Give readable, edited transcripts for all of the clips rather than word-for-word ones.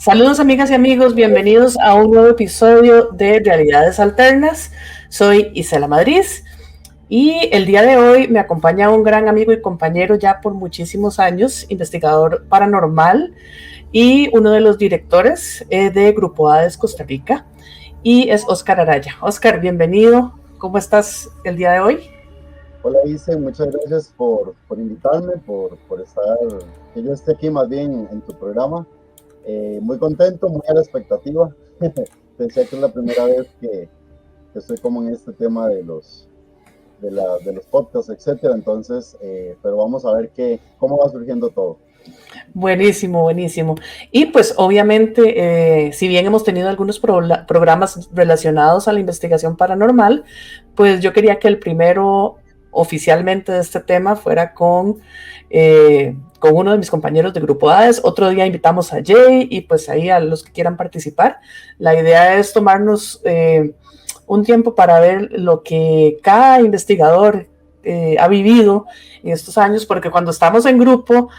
Saludos amigas y amigos, bienvenidos a un nuevo episodio de Realidades Alternas. Soy Isela Madrid y el día de hoy me acompaña un gran amigo y compañero ya por muchísimos años, investigador paranormal y uno de los directores de Grupo Hades Costa Rica, y es Oscar Araya. Oscar, bienvenido. ¿Cómo estás el día de hoy? Hola, Ise, muchas gracias por invitarme, por estar, que yo esté aquí más bien en tu programa. Muy contento, muy a la expectativa. Pensé que es la primera vez que estoy como en este tema de los podcasts, etcétera. Entonces, pero vamos a ver cómo va surgiendo todo. Buenísimo, buenísimo. Y pues obviamente, si bien hemos tenido algunos programas relacionados a la investigación paranormal, pues yo quería que el primero oficialmente de este tema fuera con uno de mis compañeros de Grupo Hades. Otro día invitamos a Jay y pues ahí a los que quieran participar. La idea es tomarnos un tiempo para ver lo que cada investigador ha vivido en estos años, porque cuando estamos en grupo,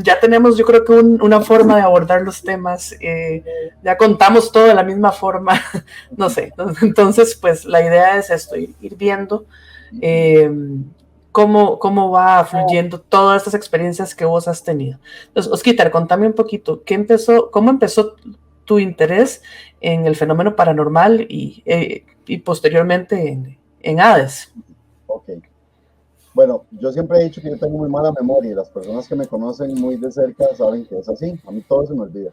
ya tenemos, yo creo que una forma de abordar los temas, ya contamos todo de la misma forma, no sé. Entonces, pues la idea es esto, ir viendo eh, cómo va fluyendo todas estas experiencias que vos has tenido. Entonces, Osquitar, contame un poquito, ¿cómo empezó tu interés en el fenómeno paranormal y posteriormente en Hades? Ok. Bueno, yo siempre he dicho que yo tengo muy mala memoria y las personas que me conocen muy de cerca saben que es así. A mí todo se me olvida.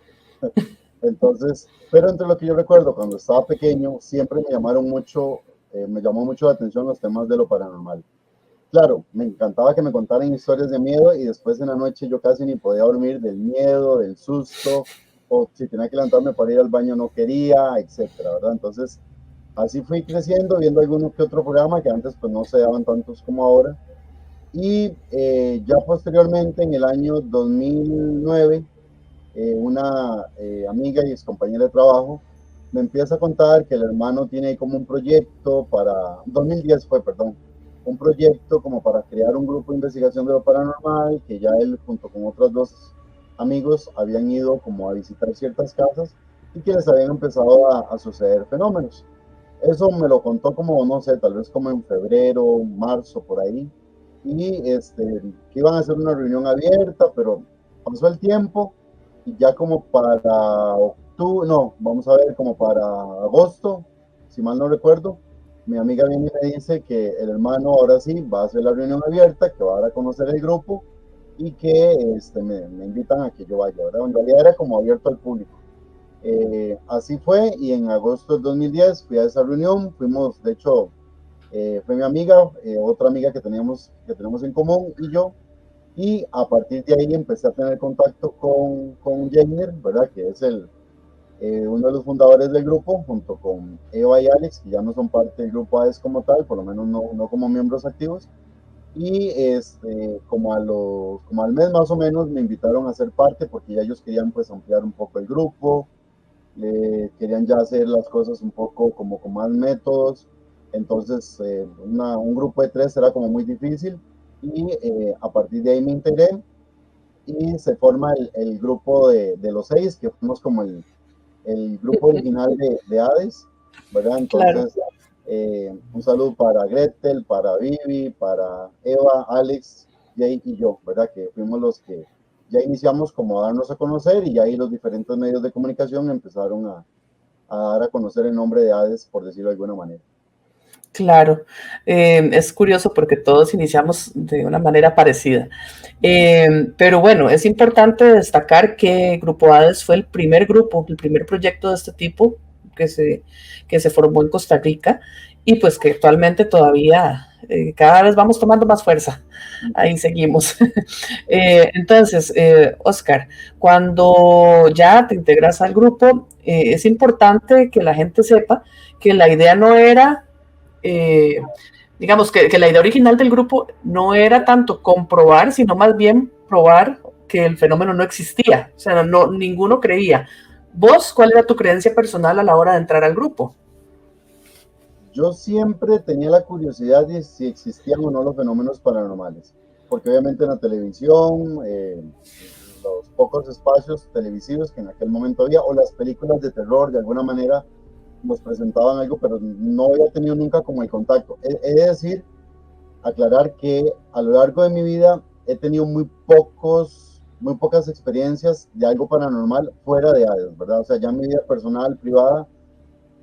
Entonces, pero entre lo que yo recuerdo cuando estaba pequeño, siempre me llamó mucho la atención los temas de lo paranormal. Claro, me encantaba que me contaran historias de miedo y después en la noche yo casi ni podía dormir del miedo, del susto, o si tenía que levantarme para ir al baño no quería, etcétera, ¿verdad? Entonces, así fui creciendo, viendo alguno que otro programa que antes pues no se daban tantos como ahora. Y ya posteriormente, en el año 2009, una amiga y ex compañera de trabajo me empieza a contar que el hermano tiene como un proyecto para, 2010 fue, perdón, un proyecto como para crear un grupo de investigación de lo paranormal, que ya él junto con otros dos amigos habían ido como a visitar ciertas casas y que les habían empezado a suceder fenómenos. Eso me lo contó como, no sé, tal vez como en febrero, marzo, por ahí, y que iban a hacer una reunión abierta, pero pasó el tiempo y ya como para octubre, no, vamos a ver, como para agosto, si mal no recuerdo, mi amiga viene y me dice que el hermano ahora sí va a hacer la reunión abierta, que va a dar a conocer el grupo y que me invitan a que yo vaya, ¿verdad? En realidad era como abierto al público. Así fue y en agosto del 2010 fui a esa reunión, fuimos, de hecho, fue mi amiga, otra amiga que tenemos en común y yo, y a partir de ahí empecé a tener contacto con Jenner, ¿verdad? Que es uno de los fundadores del grupo, junto con Eva y Alex, que ya no son parte del grupo AES como tal, por lo menos no como miembros activos. Y como al mes más o menos me invitaron a ser parte porque ya ellos querían pues ampliar un poco el grupo, querían ya hacer las cosas un poco como con más métodos. Entonces, un grupo de tres era como muy difícil y a partir de ahí me integré y se forma el grupo de los seis, que fuimos como el grupo original de Hades, ¿verdad? Claro. Entonces, un saludo para Gretel, para Vivi, para Eva, Alex, Jay y yo, ¿verdad? Que fuimos los que ya iniciamos como a darnos a conocer y ahí los diferentes medios de comunicación empezaron a dar a conocer el nombre de Hades, por decirlo de alguna manera. Claro, es curioso porque todos iniciamos de una manera parecida. Pero bueno, es importante destacar que Grupo Hades fue el primer grupo, el primer proyecto de este tipo que se formó en Costa Rica y pues que actualmente todavía cada vez vamos tomando más fuerza. Ahí seguimos. Entonces, Oscar, cuando ya te integras al grupo, es importante que la gente sepa que la idea no era digamos que la idea original del grupo no era tanto comprobar, sino más bien probar que el fenómeno no existía. O sea, ninguno creía. ¿Vos cuál era tu creencia personal a la hora de entrar al grupo? Yo siempre tenía la curiosidad de si existían o no los fenómenos paranormales, porque obviamente en la televisión, los pocos espacios televisivos que en aquel momento había, o las películas de terror, de alguna manera nos presentaban algo, pero no había tenido nunca como el contacto. He de decir, aclarar que a lo largo de mi vida he tenido muy pocas experiencias de algo paranormal fuera de Hades, ¿verdad? O sea, ya en mi vida personal, privada,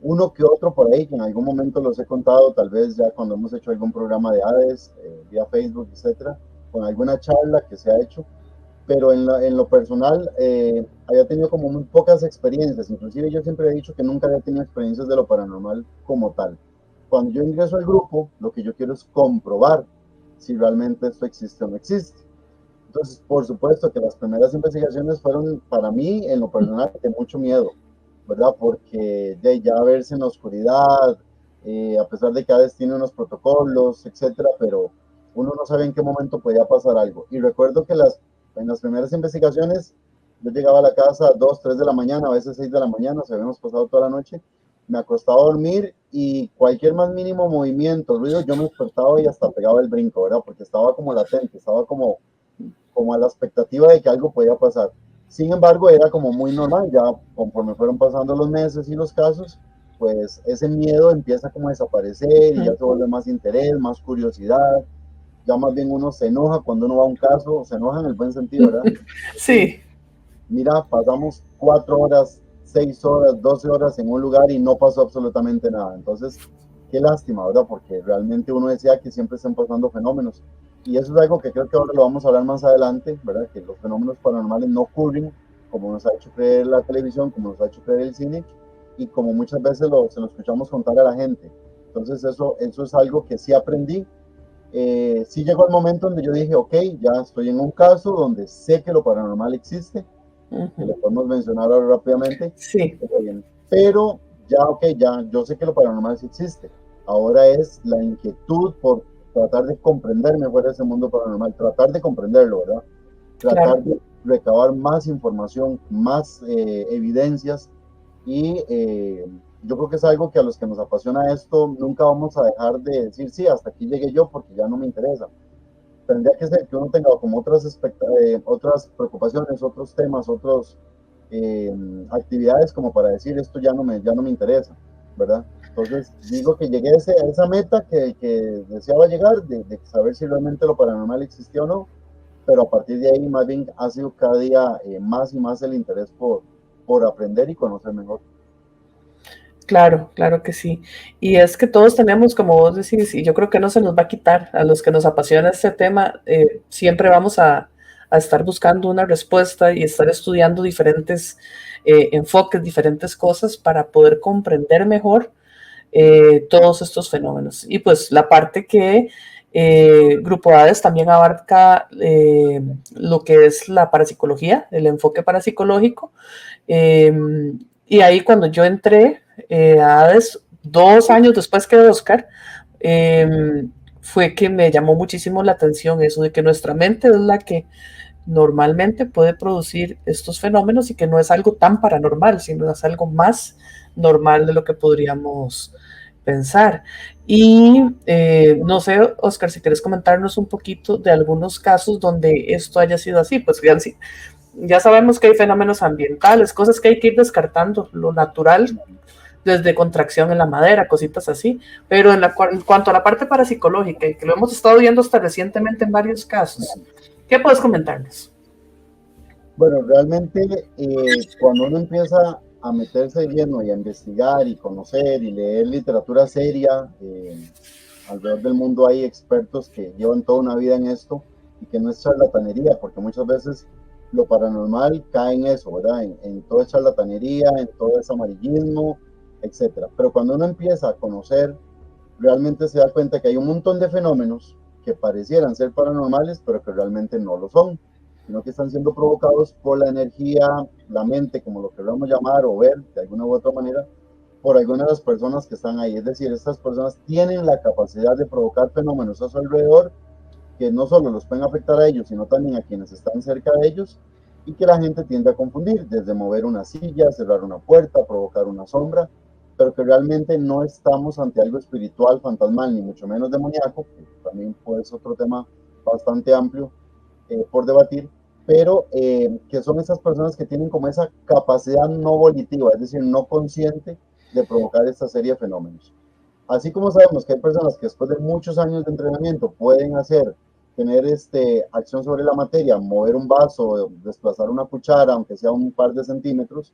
uno que otro por ahí, que en algún momento los he contado, tal vez ya cuando hemos hecho algún programa de Hades, vía Facebook, etcétera, con alguna charla que se ha hecho, pero en lo personal había tenido como muy pocas experiencias, inclusive yo siempre he dicho que nunca había tenido experiencias de lo paranormal como tal. Cuando yo ingreso al grupo, lo que yo quiero es comprobar si realmente esto existe o no existe. Entonces, por supuesto que las primeras investigaciones fueron para mí, en lo personal, de mucho miedo, ¿verdad? Porque de ya verse en la oscuridad, a pesar de que Hades tiene unos protocolos, etcétera, pero uno no sabe en qué momento podía pasar algo. Y recuerdo que en las primeras investigaciones, yo llegaba a la casa a 2, 3 de la mañana, a veces 6 de la mañana, o sea, habíamos pasado toda la noche, me acostaba a dormir y cualquier más mínimo movimiento, ruido, yo me despertaba y hasta pegaba el brinco, ¿verdad? Porque estaba como latente, estaba como a la expectativa de que algo podía pasar. Sin embargo, era como muy normal, ya conforme fueron pasando los meses y los casos, pues ese miedo empieza como a desaparecer y ya se vuelve más interés, más curiosidad, ya más bien uno se enoja cuando uno va a un caso, se enoja en el buen sentido, ¿verdad? Sí. Sí. Mira, pasamos 4 horas, 6 horas, 12 horas en un lugar y no pasó absolutamente nada. Entonces, qué lástima, ¿verdad? Porque realmente uno decía que siempre están pasando fenómenos. Y eso es algo que creo que ahora lo vamos a hablar más adelante, ¿verdad? Que los fenómenos paranormales no ocurren como nos ha hecho creer la televisión, como nos ha hecho creer el cine y como muchas veces se lo escuchamos contar a la gente. Entonces eso es algo que sí aprendí. Sí llegó el momento donde yo dije, ok, ya estoy en un caso donde sé que lo paranormal existe, que lo podemos mencionar ahora rápidamente, Sí. pero ya, ok, ya yo sé que lo paranormal sí existe. Ahora es la inquietud por tratar de comprender mejor ese mundo paranormal, tratar de comprenderlo, ¿verdad? Claro. Tratar de recabar más información, más evidencias y yo creo que es algo que a los que nos apasiona esto nunca vamos a dejar de decir, sí, hasta aquí llegué yo porque ya no me interesa. Tendría que ser que uno tenga como otras preocupaciones, otros temas, otros actividades como para decir esto ya no me interesa, ¿verdad? Entonces digo que llegué a esa meta que deseaba llegar, de saber si realmente lo paranormal existía o no, pero a partir de ahí más bien ha sido cada día más y más el interés por aprender y conocer mejor. Claro, claro que sí. Y es que todos tenemos, como vos decís, y yo creo que no se nos va a quitar, a los que nos apasiona este tema, siempre vamos a estar buscando una respuesta y estar estudiando diferentes enfoques, diferentes cosas para poder comprender mejor todos estos fenómenos. Y pues la parte que Grupo Hades también abarca lo que es la parapsicología, el enfoque parapsicológico. Eh, y ahí cuando yo entré a Hades, 2 años después que Oscar, fue que me llamó muchísimo la atención eso de que nuestra mente es la que normalmente puede producir estos fenómenos y que no es algo tan paranormal, sino es algo más normal de lo que podríamos pensar. Y no sé, Oscar, si quieres comentarnos un poquito de algunos casos donde esto haya sido así, pues ya sabemos que hay fenómenos ambientales, cosas que hay que ir descartando, lo natural, desde contracción en la madera, cositas así, pero en cuanto a la parte parapsicológica, y que lo hemos estado viendo hasta recientemente en varios casos, ¿qué puedes comentarnos? Bueno, realmente cuando uno empieza a meterse lleno y a investigar y conocer y leer literatura seria, alrededor del mundo hay expertos que llevan toda una vida en esto y que no es charlatanería, porque muchas veces lo paranormal cae en eso, ¿verdad? En todo es charlatanería, en todo es amarillismo, etcétera. Pero cuando uno empieza a conocer, realmente se da cuenta que hay un montón de fenómenos que parecieran ser paranormales, pero que realmente no lo son, sino que están siendo provocados por la energía, la mente, como lo queramos llamar o ver de alguna u otra manera, por algunas de las personas que están ahí. Es decir, estas personas tienen la capacidad de provocar fenómenos a su alrededor que no solo los pueden afectar a ellos, sino también a quienes están cerca de ellos y que la gente tiende a confundir, desde mover una silla, cerrar una puerta, provocar una sombra, pero que realmente no estamos ante algo espiritual, fantasmal, ni mucho menos demoníaco, que también puede ser otro tema bastante amplio por debatir, pero que son esas personas que tienen como esa capacidad no volitiva, es decir, no consciente de provocar esta serie de fenómenos. Así como sabemos que hay personas que después de muchos años de entrenamiento pueden tener acción sobre la materia, mover un vaso, desplazar una cuchara, aunque sea un par de centímetros,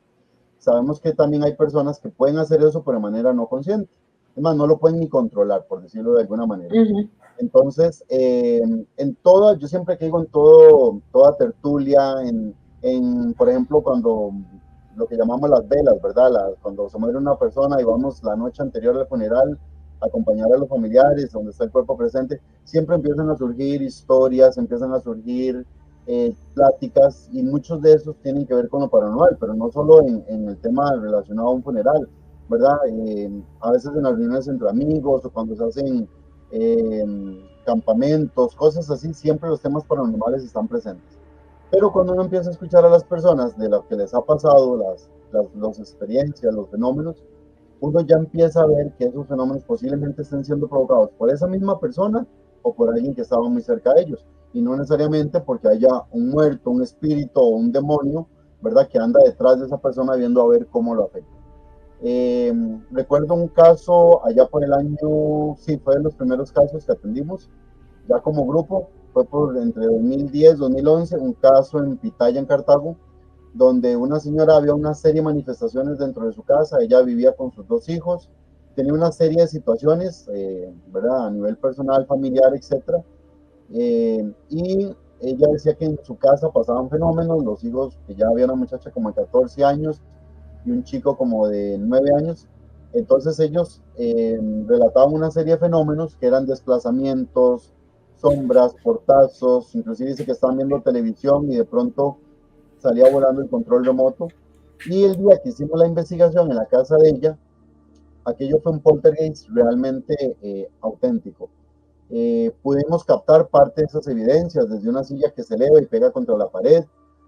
sabemos que también hay personas que pueden hacer eso pero de manera no consciente. Es más, no lo pueden ni controlar, por decirlo de alguna manera. Entonces, yo siempre que digo en toda tertulia, por ejemplo, cuando lo que llamamos las velas, ¿verdad? Cuando se muere una persona y vamos la noche anterior al funeral a acompañar a los familiares, donde está el cuerpo presente, siempre empiezan a surgir historias, empiezan a surgir pláticas, y muchos de esos tienen que ver con lo paranormal, pero no solo en el tema relacionado a un funeral, ¿verdad? A veces en las reuniones entre amigos o cuando se hacen campamentos, cosas así, siempre los temas paranormales están presentes. Pero cuando uno empieza a escuchar a las personas de lo que les ha pasado, las experiencias, los fenómenos, uno ya empieza a ver que esos fenómenos posiblemente estén siendo provocados por esa misma persona o por alguien que estaba muy cerca de ellos, y no necesariamente porque haya un muerto, un espíritu o un demonio, ¿verdad?, que anda detrás de esa persona viendo a ver cómo lo afecta. Recuerdo un caso allá por el año, sí, fue de los primeros casos que atendimos, ya como grupo, fue por entre 2010 y 2011, un caso en Pitaya, en Cartago, donde una señora había una serie de manifestaciones dentro de su casa. Ella vivía con sus 2 hijos, tenía una serie de situaciones, ¿verdad?, a nivel personal, familiar, etcétera, y ella decía que en su casa pasaban fenómenos. Los hijos, que ya había una muchacha como de 14 años y un chico como de 9 años, entonces ellos relataban una serie de fenómenos que eran desplazamientos, sombras, portazos, inclusive dice que estaban viendo televisión y de pronto salía volando el control remoto. Y el día que hicimos la investigación en la casa de ella, aquello fue un poltergeist realmente auténtico. Pudimos captar parte de esas evidencias, desde una silla que se eleva y pega contra la pared,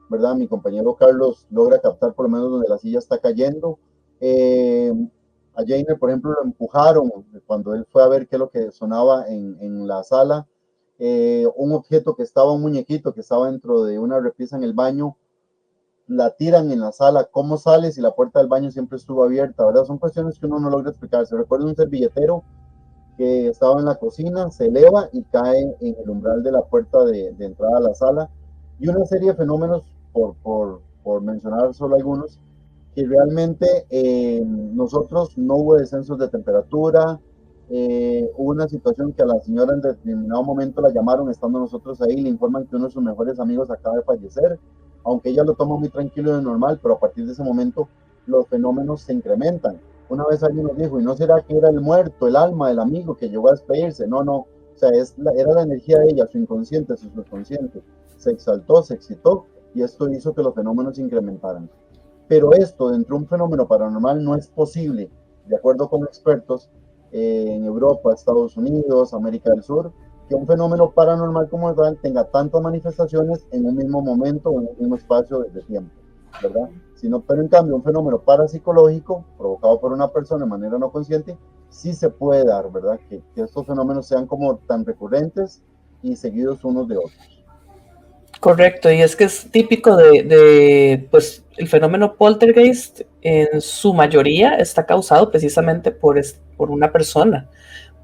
¿verdad? Mi compañero Carlos logra captar por lo menos donde la silla está cayendo. A Jainer, por ejemplo, lo empujaron cuando él fue a ver qué es lo que sonaba en la sala. Un objeto que estaba, un muñequito que estaba dentro de una repisa en el baño, la tiran en la sala. ¿Cómo sale si la puerta del baño siempre estuvo abierta, verdad? Son cuestiones que uno no logra explicar. Se recuerda un servilletero que estaba en la cocina, se eleva y cae en el umbral de la puerta de entrada a la sala, y una serie de fenómenos, por mencionar solo algunos, que realmente nosotros no hubo descensos de temperatura. Hubo una situación que a la señora en determinado momento la llamaron estando nosotros ahí, le informan que uno de sus mejores amigos acaba de fallecer, aunque ella lo toma muy tranquilo y normal, pero a partir de ese momento los fenómenos se incrementan. Una vez alguien nos dijo, ¿y no será que era el muerto, el alma del amigo que llegó a despedirse? No, no, o sea, era la energía de ella, su inconsciente, su subconsciente. Se exaltó, se excitó, y esto hizo que los fenómenos se incrementaran. Pero esto, dentro de un fenómeno paranormal, no es posible, de acuerdo con expertos en Europa, Estados Unidos, América del Sur, que un fenómeno paranormal como tal tenga tantas manifestaciones en un mismo momento o en un mismo espacio de tiempo, ¿verdad? Pero en cambio, un fenómeno parapsicológico provocado por una persona de manera no consciente, sí se puede dar, ¿verdad? Que estos fenómenos sean como tan recurrentes y seguidos unos de otros. Correcto, y es que es típico pues, el fenómeno poltergeist en su mayoría está causado precisamente por una persona,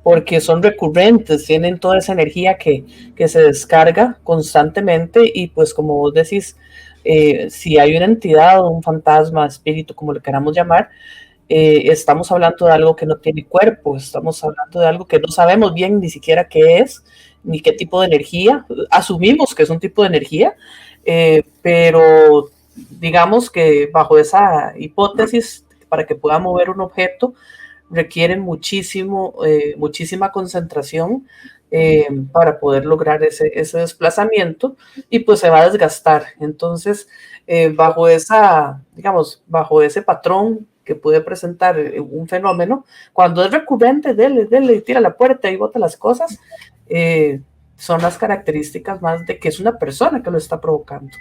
porque son recurrentes, tienen toda esa energía que se descarga constantemente, y pues como vos decís, si hay una entidad o un fantasma, espíritu, como le queramos llamar, estamos hablando de algo que no tiene cuerpo, estamos hablando de algo que no sabemos bien ni siquiera qué es, ni qué tipo de energía. Asumimos que es un tipo de energía, pero digamos que bajo esa hipótesis, para que pueda mover un objeto, requieren muchísima concentración para poder lograr ese desplazamiento, y pues se va a desgastar. Entonces, bajo ese patrón que puede presentar un fenómeno, cuando es recurrente, dele, tira la puerta y bota las cosas, son las características más de que es una persona que lo está provocando.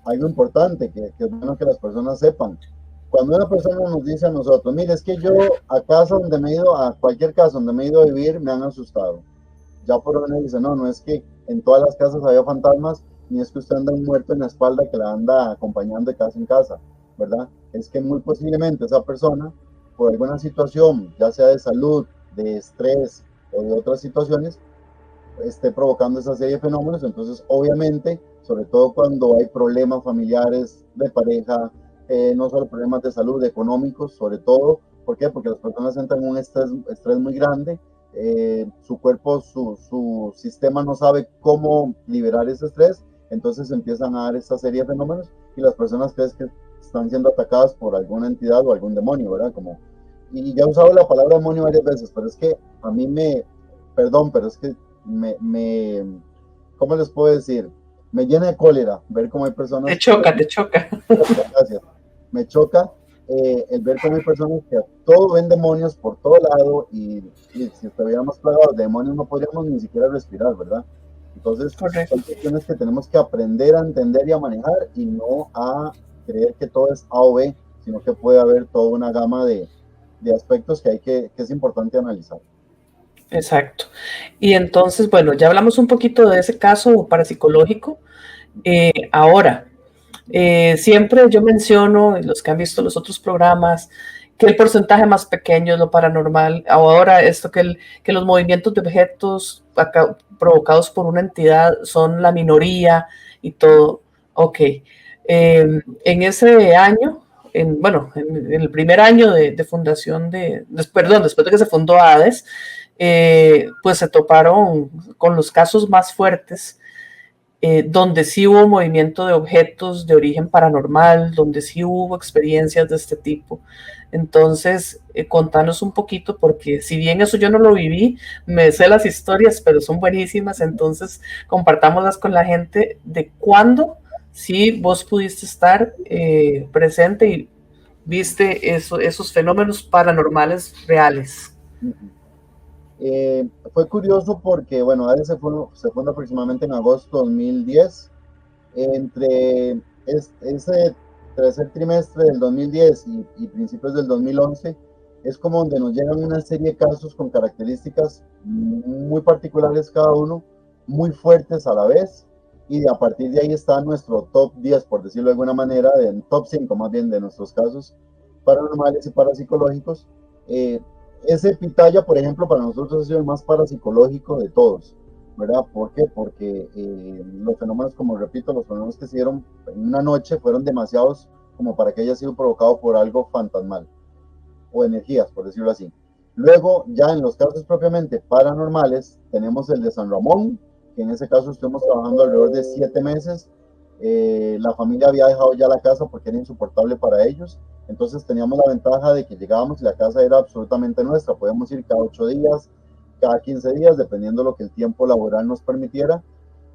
Algo importante que es bueno que las personas sepan: cuando una persona nos dice a nosotros, mire, es que yo a casa donde me he ido, a cualquier casa donde me he ido a vivir, me han asustado, ya por lo menos dice, no, no es que en todas las casas había fantasmas, ni es que usted anda un muerto en la espalda que la anda acompañando de casa en casa, ¿verdad? Es que muy posiblemente esa persona, por alguna situación, ya sea de salud, de estrés o de otras situaciones, esté provocando esa serie de fenómenos. Entonces, obviamente, sobre todo cuando hay problemas familiares, de pareja, no solo problemas de salud, económicos, sobre todo, ¿por qué? Porque las personas entran en un estrés muy grande, su cuerpo, su sistema no sabe cómo liberar ese estrés, entonces empiezan a dar esta serie de fenómenos y las personas creen que están siendo atacadas por alguna entidad o algún demonio, ¿verdad? Como, y ya he usado la palabra demonio varias veces, pero es que a mí perdón, pero es que me, ¿cómo les puedo decir? Me llena de cólera ver cómo hay personas que, te choca. gracias, me choca el ver cómo hay personas que a todo ven demonios por todo lado y si estuviéramos plagados de demonios no podríamos ni siquiera respirar, ¿verdad? Entonces, Correcto. son cuestiones que tenemos que aprender a entender y a manejar y no a creer que todo es A o B, sino que puede haber toda una gama de aspectos que que es importante analizar. Exacto. Y entonces, bueno, ya hablamos un poquito de ese caso parapsicológico. Ahora, siempre yo menciono, y los que han visto los otros programas, que el porcentaje más pequeño es lo paranormal. Ahora, esto que los movimientos de objetos provocados por una entidad son la minoría y todo. Ok. En ese año, bueno, en el primer año de fundación perdón, después de que se fundó ADES, pues se toparon con los casos más fuertes, donde sí hubo movimiento de objetos de origen paranormal, donde sí hubo experiencias de este tipo. Entonces, contanos un poquito, porque si bien eso yo no lo viví, me sé las historias, pero son buenísimas, entonces compartámoslas con la gente de cuándo sí vos pudiste estar presente y viste esos fenómenos paranormales reales. Uh -huh. Fue curioso porque, bueno, ADE se funda aproximadamente en agosto de 2010. Entre ese tercer trimestre del 2010 y principios del 2011 es como donde nos llegan una serie de casos con características muy particulares cada uno, muy fuertes a la vez, y a partir de ahí está nuestro top 10, por decirlo de alguna manera, top 5 más bien de nuestros casos paranormales y parapsicológicos. Eh, ese pitaya, por ejemplo, para nosotros ha sido el más parapsicológico de todos, ¿verdad? ¿Por qué? Porque los fenómenos, como repito, los fenómenos que se dieron en una noche fueron demasiados como para que haya sido provocado por algo fantasmal o energías, por decirlo así. Luego, ya en los casos propiamente paranormales, tenemos el de San Ramón, que en ese caso estuvimos trabajando alrededor de 7 meses. La familia había dejado ya la casa porque era insoportable para ellos. Entonces teníamos la ventaja de que llegábamos y la casa era absolutamente nuestra. Podíamos ir cada 8 días, cada 15 días, dependiendo de lo que el tiempo laboral nos permitiera.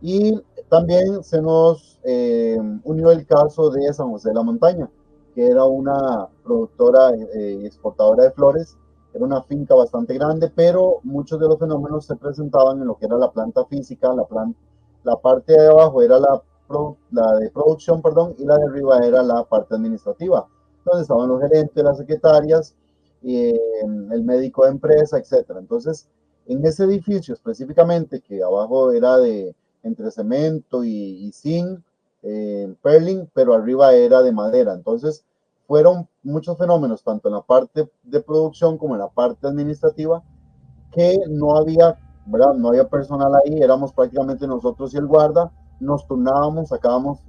Y también se nos unió el caso de San José de la Montaña, que era una productora y exportadora de flores. Era una finca bastante grande, pero muchos de los fenómenos se presentaban en lo que era la planta física. La parte de abajo era la de producción, perdón, y la de arriba era la parte administrativa, donde estaban los gerentes, las secretarias, el médico de empresa, etcétera. Entonces, en ese edificio específicamente, que abajo era de entre cemento y zinc, perling, pero arriba era de madera. Entonces, fueron muchos fenómenos, tanto en la parte de producción como en la parte administrativa, que no había, ¿verdad? No había personal ahí, éramos prácticamente nosotros y el guarda, nos turnábamos, sacábamos,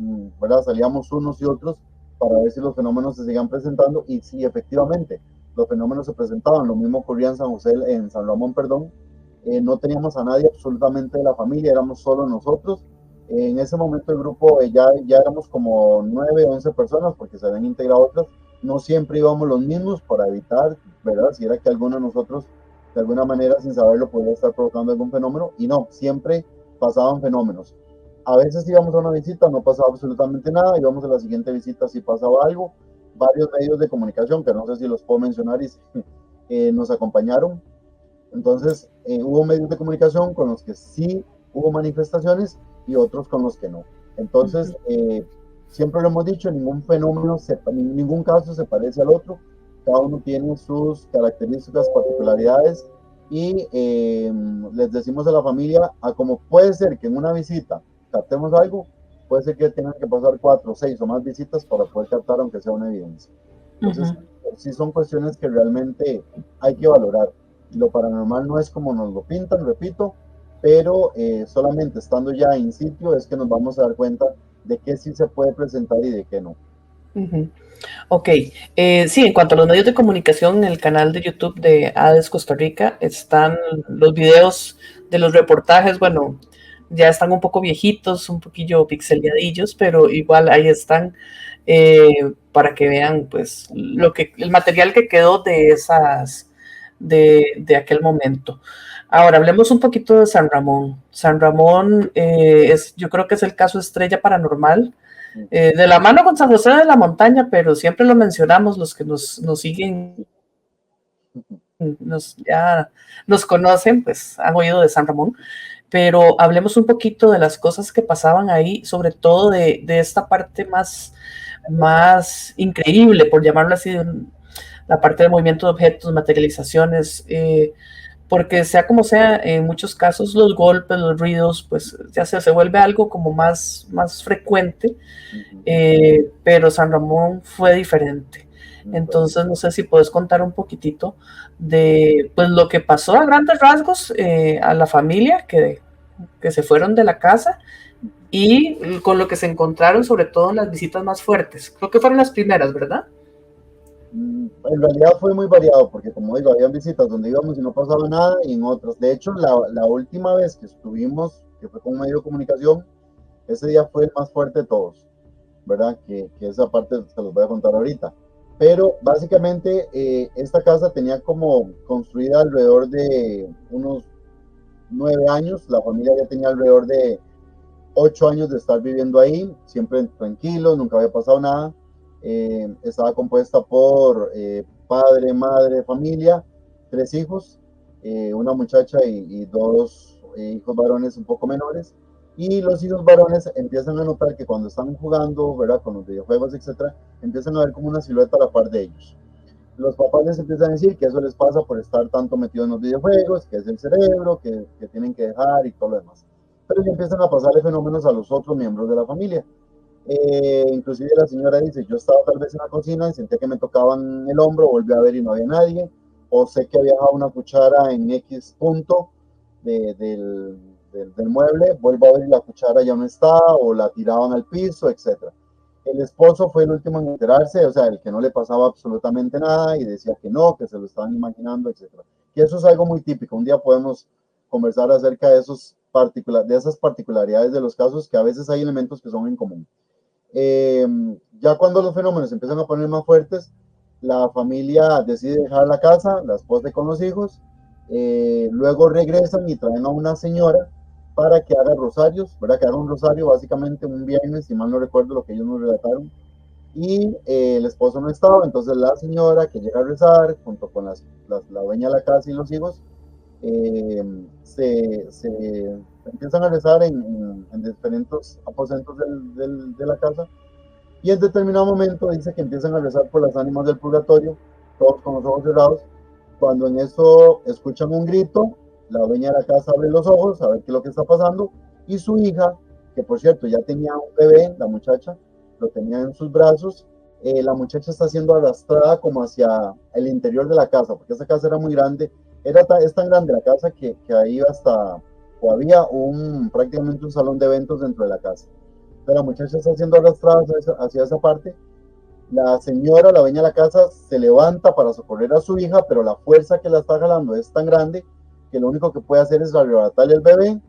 ¿verdad? Salíamos unos y otros para ver si los fenómenos se seguían presentando y si efectivamente los fenómenos se presentaban. Lo mismo ocurría en San José, en San Ramón, perdón. No teníamos a nadie absolutamente de la familia, éramos solo nosotros. En ese momento el grupo ya éramos como 9, 11 personas porque se habían integrado otras. No siempre íbamos los mismos para evitar, ¿verdad? Si era que alguno de nosotros de alguna manera sin saberlo podía estar provocando algún fenómeno y no, siempre pasaban fenómenos. A veces íbamos a una visita, no pasaba absolutamente nada, íbamos a la siguiente visita si pasaba algo. Varios medios de comunicación, que no sé si los puedo mencionar, nos acompañaron. Entonces, hubo medios de comunicación con los que sí hubo manifestaciones y otros con los que no. Entonces, siempre lo hemos dicho, ningún fenómeno, ningún caso se parece al otro, cada uno tiene sus características, particularidades, y les decimos a la familia, a como puede ser que en una visita captemos algo, puede ser que tengan que pasar 4, 6 o más visitas para poder captar aunque sea una evidencia. Entonces, sí son cuestiones que realmente hay que valorar. Lo paranormal no es como nos lo pintan, repito, pero solamente estando ya in sitio es que nos vamos a dar cuenta de qué sí se puede presentar y de qué no. Ok, sí, en cuanto a los medios de comunicación, en el canal de YouTube de ADES Costa Rica están los videos de los reportajes, bueno, ya están un poco viejitos, un poquillo pixeleadillos, pero igual ahí están para que vean pues el material que quedó de esas, de aquel momento. Ahora, hablemos un poquito de San Ramón. San Ramón yo creo que es el caso estrella paranormal de la mano con San José de la Montaña, pero siempre lo mencionamos, los que nos siguen, ya nos conocen, pues han oído de San Ramón, pero hablemos un poquito de las cosas que pasaban ahí, sobre todo de esta parte más increíble, por llamarlo así, la parte de movimiento de objetos, materializaciones, porque sea como sea, en muchos casos los golpes, los ruidos, pues ya se vuelve algo como más frecuente, pero San Ramón fue diferente. Entonces, no sé si puedes contar un poquitito de pues, lo que pasó a grandes rasgos a la familia que se fueron de la casa y con lo que se encontraron, sobre todo en las visitas más fuertes. Creo que fueron las primeras, ¿verdad? En realidad fue muy variado, porque como digo, había visitas donde íbamos y no pasaba nada, y en otras. De hecho, la última vez que estuvimos, que fue con un medio de comunicación, ese día fue el más fuerte de todos, ¿verdad? Que esa parte se los voy a contar ahorita. Pero básicamente esta casa tenía como construida alrededor de unos 9 años, la familia ya tenía alrededor de 8 años de estar viviendo ahí, siempre tranquilos, nunca había pasado nada. Estaba compuesta por padre, madre, familia, 3 hijos, una muchacha y dos hijos varones un poco menores. Y los hijos varones empiezan a notar que cuando están jugando, ¿verdad? Con los videojuegos, etcétera, empiezan a ver como una silueta a la par de ellos. Los papás les empiezan a decir que eso les pasa por estar tanto metidos en los videojuegos, que es el cerebro, que tienen que dejar y todo lo demás. Pero ya empiezan a pasarle fenómenos a los otros miembros de la familia. Inclusive la señora dice, yo estaba tal vez en la cocina y sentía que me tocaban el hombro, volví a ver y no había nadie, o sé que había dejado una cuchara en X punto del mueble, vuelvo a ver y la cuchara ya no está, o la tiraban al piso, etcétera. El esposo fue el último en enterarse, o sea, el que no le pasaba absolutamente nada y decía que no, que se lo estaban imaginando, etcétera. Y eso es algo muy típico. Un día podemos conversar acerca de esas particularidades de los casos, que a veces hay elementos que son en común. Ya cuando los fenómenos empiezan a poner más fuertes, la familia decide dejar la casa, la esposa con los hijos, luego regresan y traen a una señora para que haga rosarios, ¿verdad? Que haga un rosario básicamente un viernes, si mal no recuerdo lo que ellos nos relataron, y el esposo no estaba, entonces la señora que llega a rezar, junto con la dueña de la casa y los hijos, se empiezan a rezar en diferentes aposentos de la casa, y en determinado momento dice que empiezan a rezar por las ánimas del purgatorio, todos con los ojos cerrados. Cuando en eso escuchan un grito, la dueña de la casa abre los ojos a ver qué es lo que está pasando, y su hija, que por cierto ya tenía un bebé, la muchacha, lo tenía en sus brazos, la muchacha está siendo arrastrada como hacia el interior de la casa, porque esa casa era muy grande, es tan grande la casa que ahí hasta, o había prácticamente un salón de eventos dentro de la casa. Pero la muchacha está siendo arrastrada hacia esa parte. La señora, la dueña de la casa, se levanta para socorrer a su hija, pero la fuerza que la está jalando es tan grande que lo único que puede hacer es arrebatarle el bebé.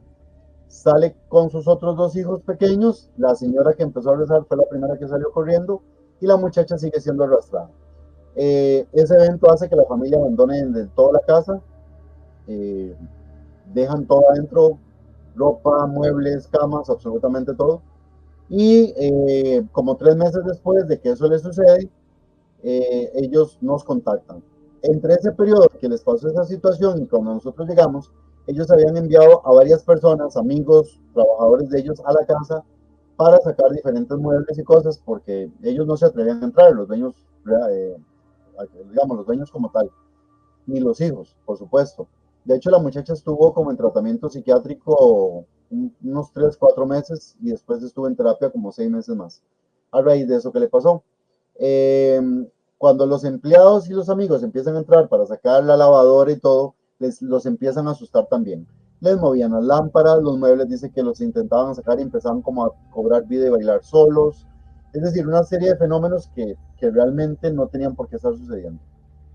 Sale con sus otros 2 hijos pequeños. La señora que empezó a rezar fue la primera que salió corriendo y la muchacha sigue siendo arrastrada. Ese evento hace que la familia abandone de toda la casa. Eh, Dejan todo adentro, ropa, muebles, camas, absolutamente todo. Y como 3 meses después de que eso les sucede, ellos nos contactan. Entre ese periodo que les pasó esa situación y cuando nosotros llegamos, ellos habían enviado a varias personas, amigos, trabajadores de ellos a la casa para sacar diferentes muebles y cosas porque ellos no se atrevían a entrar, los dueños, digamos, los dueños como tal, ni los hijos, por supuesto. De hecho, la muchacha estuvo como en tratamiento psiquiátrico unos 3, 4 meses y después estuvo en terapia como 6 meses más. A raíz de eso que le pasó. Eh, Cuando los empleados y los amigos empiezan a entrar para sacar la lavadora y todo, los empiezan a asustar también. Les movían las lámparas, los muebles dice que los intentaban sacar y empezaban como a cobrar vida y bailar solos. Es decir, una serie de fenómenos que realmente no tenían por qué estar sucediendo.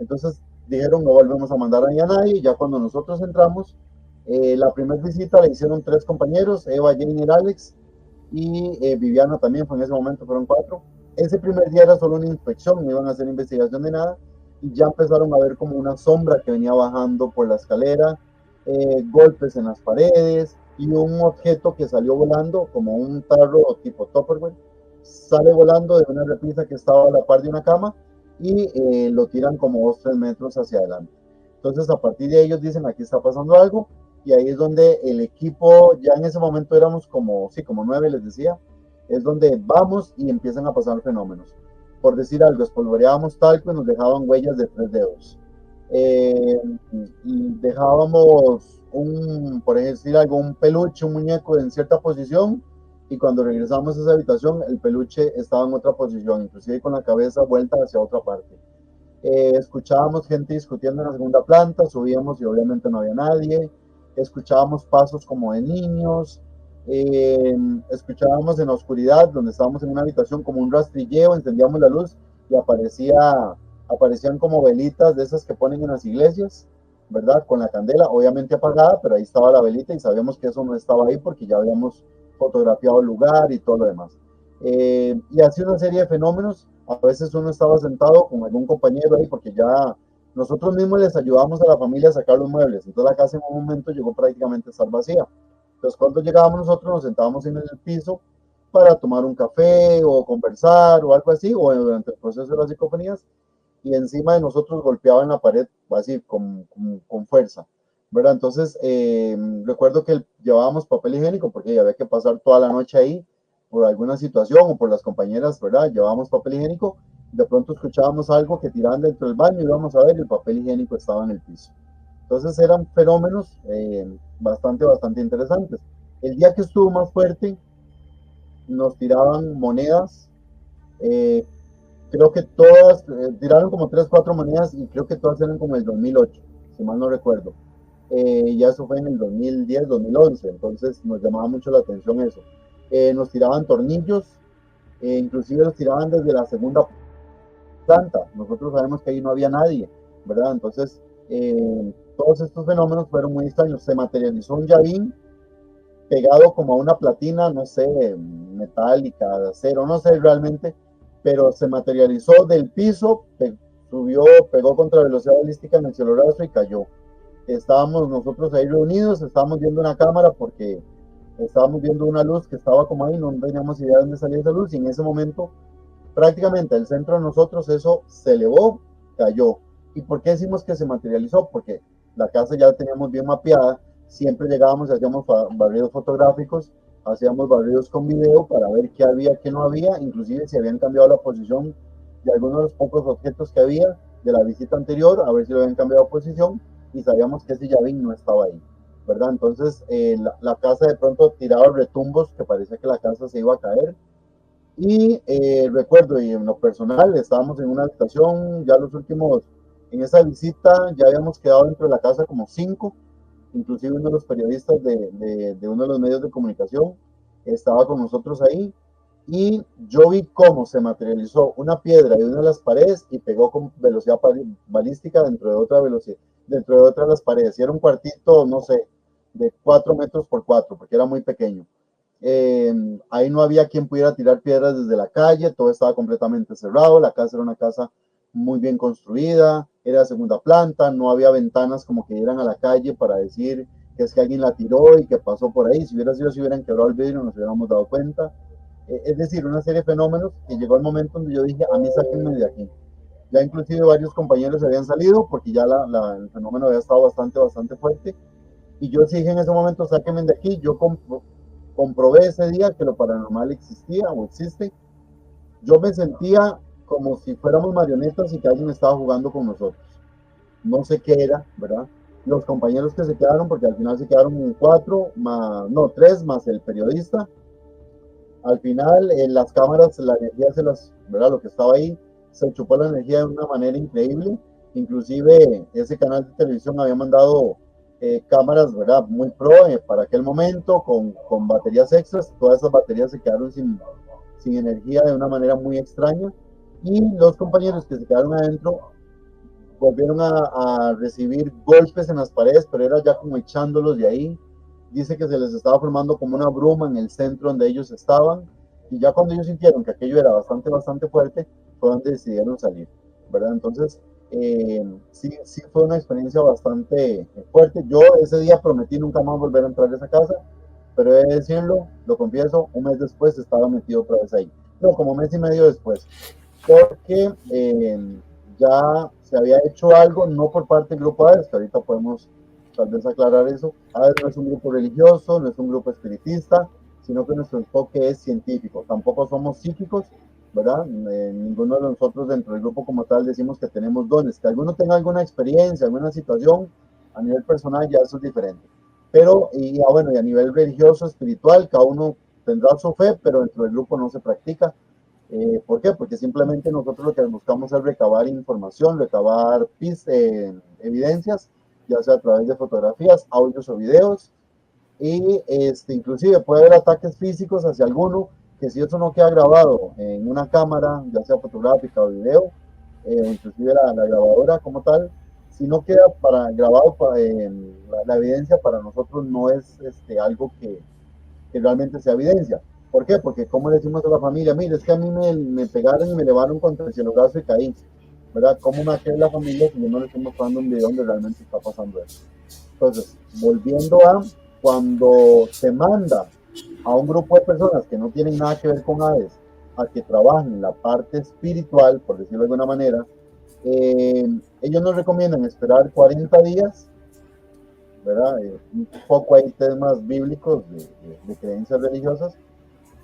Entonces dijeron, no volvemos a mandar ahí a nadie. Ya cuando nosotros entramos, la primera visita la hicieron 3 compañeros, Eva, Jane y Alex, y Viviana también fue en ese momento, fueron 4. Ese primer día era solo una inspección, no iban a hacer investigación de nada, y ya empezaron a ver como una sombra que venía bajando por la escalera, golpes en las paredes, y un objeto que salió volando, como un tarro tipo Tupperware, sale volando de una repisa que estaba a la par de una cama, y lo tiran como 2, 3 metros hacia adelante. Entonces a partir de ellos dicen, aquí está pasando algo, y ahí es donde el equipo, ya en ese momento éramos como, sí, como 9, les decía, es donde vamos y empiezan a pasar fenómenos. Por decir algo, espolvoreábamos talco y nos dejaban huellas de 3 dedos. Eh, y dejábamos por decir algo, un peluche, un muñeco en cierta posición, y cuando regresamos a esa habitación, el peluche estaba en otra posición, inclusive con la cabeza vuelta hacia otra parte. Escuchábamos gente discutiendo en la segunda planta, subíamos y obviamente no había nadie, escuchábamos pasos como de niños, escuchábamos en la oscuridad, donde estábamos en una habitación, como un rastrilleo, encendíamos la luz y aparecían como velitas de esas que ponen en las iglesias, ¿verdad? Con la candela, obviamente apagada, pero ahí estaba la velita y sabíamos que eso no estaba ahí porque ya habíamos fotografiado el lugar y todo lo demás. Y así una serie de fenómenos. A veces uno estaba sentado con algún compañero ahí porque ya nosotros mismos les ayudábamos a la familia a sacar los muebles. Entonces la casa en un momento llegó prácticamente a estar vacía. Entonces cuando llegábamos nosotros nos sentábamos en el piso para tomar un café o conversar o algo así, o durante el proceso de las psicofonías, y encima de nosotros golpeaban la pared así con fuerza, ¿verdad? Entonces recuerdo que llevábamos papel higiénico porque había que pasar toda la noche ahí por alguna situación o por las compañeras, ¿verdad? Llevábamos papel higiénico, de pronto escuchábamos algo que tiraban dentro del baño y íbamos a ver y el papel higiénico estaba en el piso. Entonces eran fenómenos bastante interesantes. El día que estuvo más fuerte, nos tiraban monedas, eh, creo que todas, tiraron como 3, 4 monedas y creo que todas eran como el 2008, si mal no recuerdo. Ya eso fue en el 2010, 2011, entonces nos llamaba mucho la atención eso. Nos tiraban tornillos, inclusive los tiraban desde la segunda planta. Nosotros sabemos que ahí no había nadie, ¿verdad? Entonces, todos estos fenómenos fueron muy extraños. Se materializó un llavín pegado como a una platina, no sé, metálica, de acero, no sé realmente, pero se materializó del piso, subió, pegó contra velocidad balística en el cielo y cayó. Estábamos nosotros ahí reunidos, estábamos viendo una cámara porque estábamos viendo una luz que estaba como ahí, no teníamos idea de dónde salía esa luz, y en ese momento prácticamente el centro de nosotros eso se elevó, cayó. ¿Y por qué decimos que se materializó? Porque la casa ya la teníamos bien mapeada, siempre llegábamos y hacíamos barridos fotográficos, hacíamos barridos con video para ver qué había, qué no había, inclusive si habían cambiado la posición de algunos de los pocos objetos que había de la visita anterior, a ver si lo habían cambiado de posición, y sabíamos que ese llavín no estaba ahí, ¿verdad? Entonces la casa de pronto tiraba retumbos que parecía que la casa se iba a caer, y recuerdo, y en lo personal, estábamos en una habitación, ya los últimos, en esa visita ya habíamos quedado dentro de la casa como 5, inclusive uno de los periodistas de uno de los medios de comunicación estaba con nosotros ahí, y yo vi cómo se materializó una piedra de una de las paredes y pegó con velocidad balística dentro de otra velocidad, dentro de otra de las paredes, y era un cuartito, no sé, de 4 metros por 4, porque era muy pequeño. Ahí no había quien pudiera tirar piedras desde la calle, todo estaba completamente cerrado, la casa era una casa muy bien construida, era segunda planta, no había ventanas como que dieran a la calle para decir que es que alguien la tiró y que pasó por ahí. Si hubiera sido, si hubieran quebrado el vidrio, nos hubiéramos dado cuenta. Es decir, una serie de fenómenos que llegó el momento donde yo dije, a mí sáquenme de aquí. Ya inclusive varios compañeros habían salido porque ya el fenómeno había estado bastante fuerte, y yo sí dije en ese momento, sáquenme de aquí. Yo comprobé ese día que lo paranormal existía o existe. Yo me sentía como si fuéramos marionetas y que alguien estaba jugando con nosotros. No sé qué era, ¿verdad? los compañeros que se quedaron, porque al final se quedaron cuatro, más, no, tres más el periodista. Al final, en las cámaras, la energía se las, ¿verdad? Lo que estaba ahí, se chupó la energía de una manera increíble. Inclusive, ese canal de televisión había mandado cámaras, ¿verdad? Muy pro para aquel momento, con baterías extras. Todas esas baterías se quedaron sin energía de una manera muy extraña. Y los compañeros que se quedaron adentro volvieron a recibir golpes en las paredes, pero era ya como echándolos de ahí. Dice que se les estaba formando como una bruma en el centro donde ellos estaban, y ya cuando ellos sintieron que aquello era bastante fuerte, fue donde decidieron salir, ¿verdad? Entonces, sí fue una experiencia bastante fuerte. Yo ese día prometí nunca más volver a entrar a esa casa, pero he de decirlo, lo confieso, un mes después estaba metido otra vez ahí. No, como mes y medio después, porque ya se había hecho algo, no por parte del grupo ADES, que ahorita podemos tal vez aclarar eso. ADES no es un grupo religioso, no es un grupo espiritista, sino que nuestro enfoque es científico. Tampoco somos psíquicos, ¿verdad? Ninguno de nosotros dentro del grupo como tal decimos que tenemos dones. Que alguno tenga alguna experiencia, alguna situación, a nivel personal ya eso es diferente. Pero, bueno, y a nivel religioso, espiritual, cada uno tendrá su fe, pero dentro del grupo no se practica. ¿Por qué? Porque simplemente nosotros lo que buscamos es recabar información, recabar evidencias, ya sea a través de fotografías, audios o videos, y inclusive puede haber ataques físicos hacia alguno, que si eso no queda grabado en una cámara, ya sea fotográfica o video, o inclusive la grabadora como tal, si no queda grabado la evidencia, para nosotros no es algo que realmente sea evidencia. ¿Por qué? Porque como le decimos a la familia, mire, es que a mí me pegaron y me elevaron contra el cielo brazo y caí, ¿verdad? ¿Cómo me hace la familia si yo no le estoy mostrando un video donde realmente está pasando eso? Entonces, volviendo a cuando se manda a un grupo de personas que no tienen nada que ver con ADES a que trabajen en la parte espiritual, por decirlo de alguna manera, ellos nos recomiendan esperar 40 días, ¿verdad? Un poco hay temas bíblicos de creencias religiosas,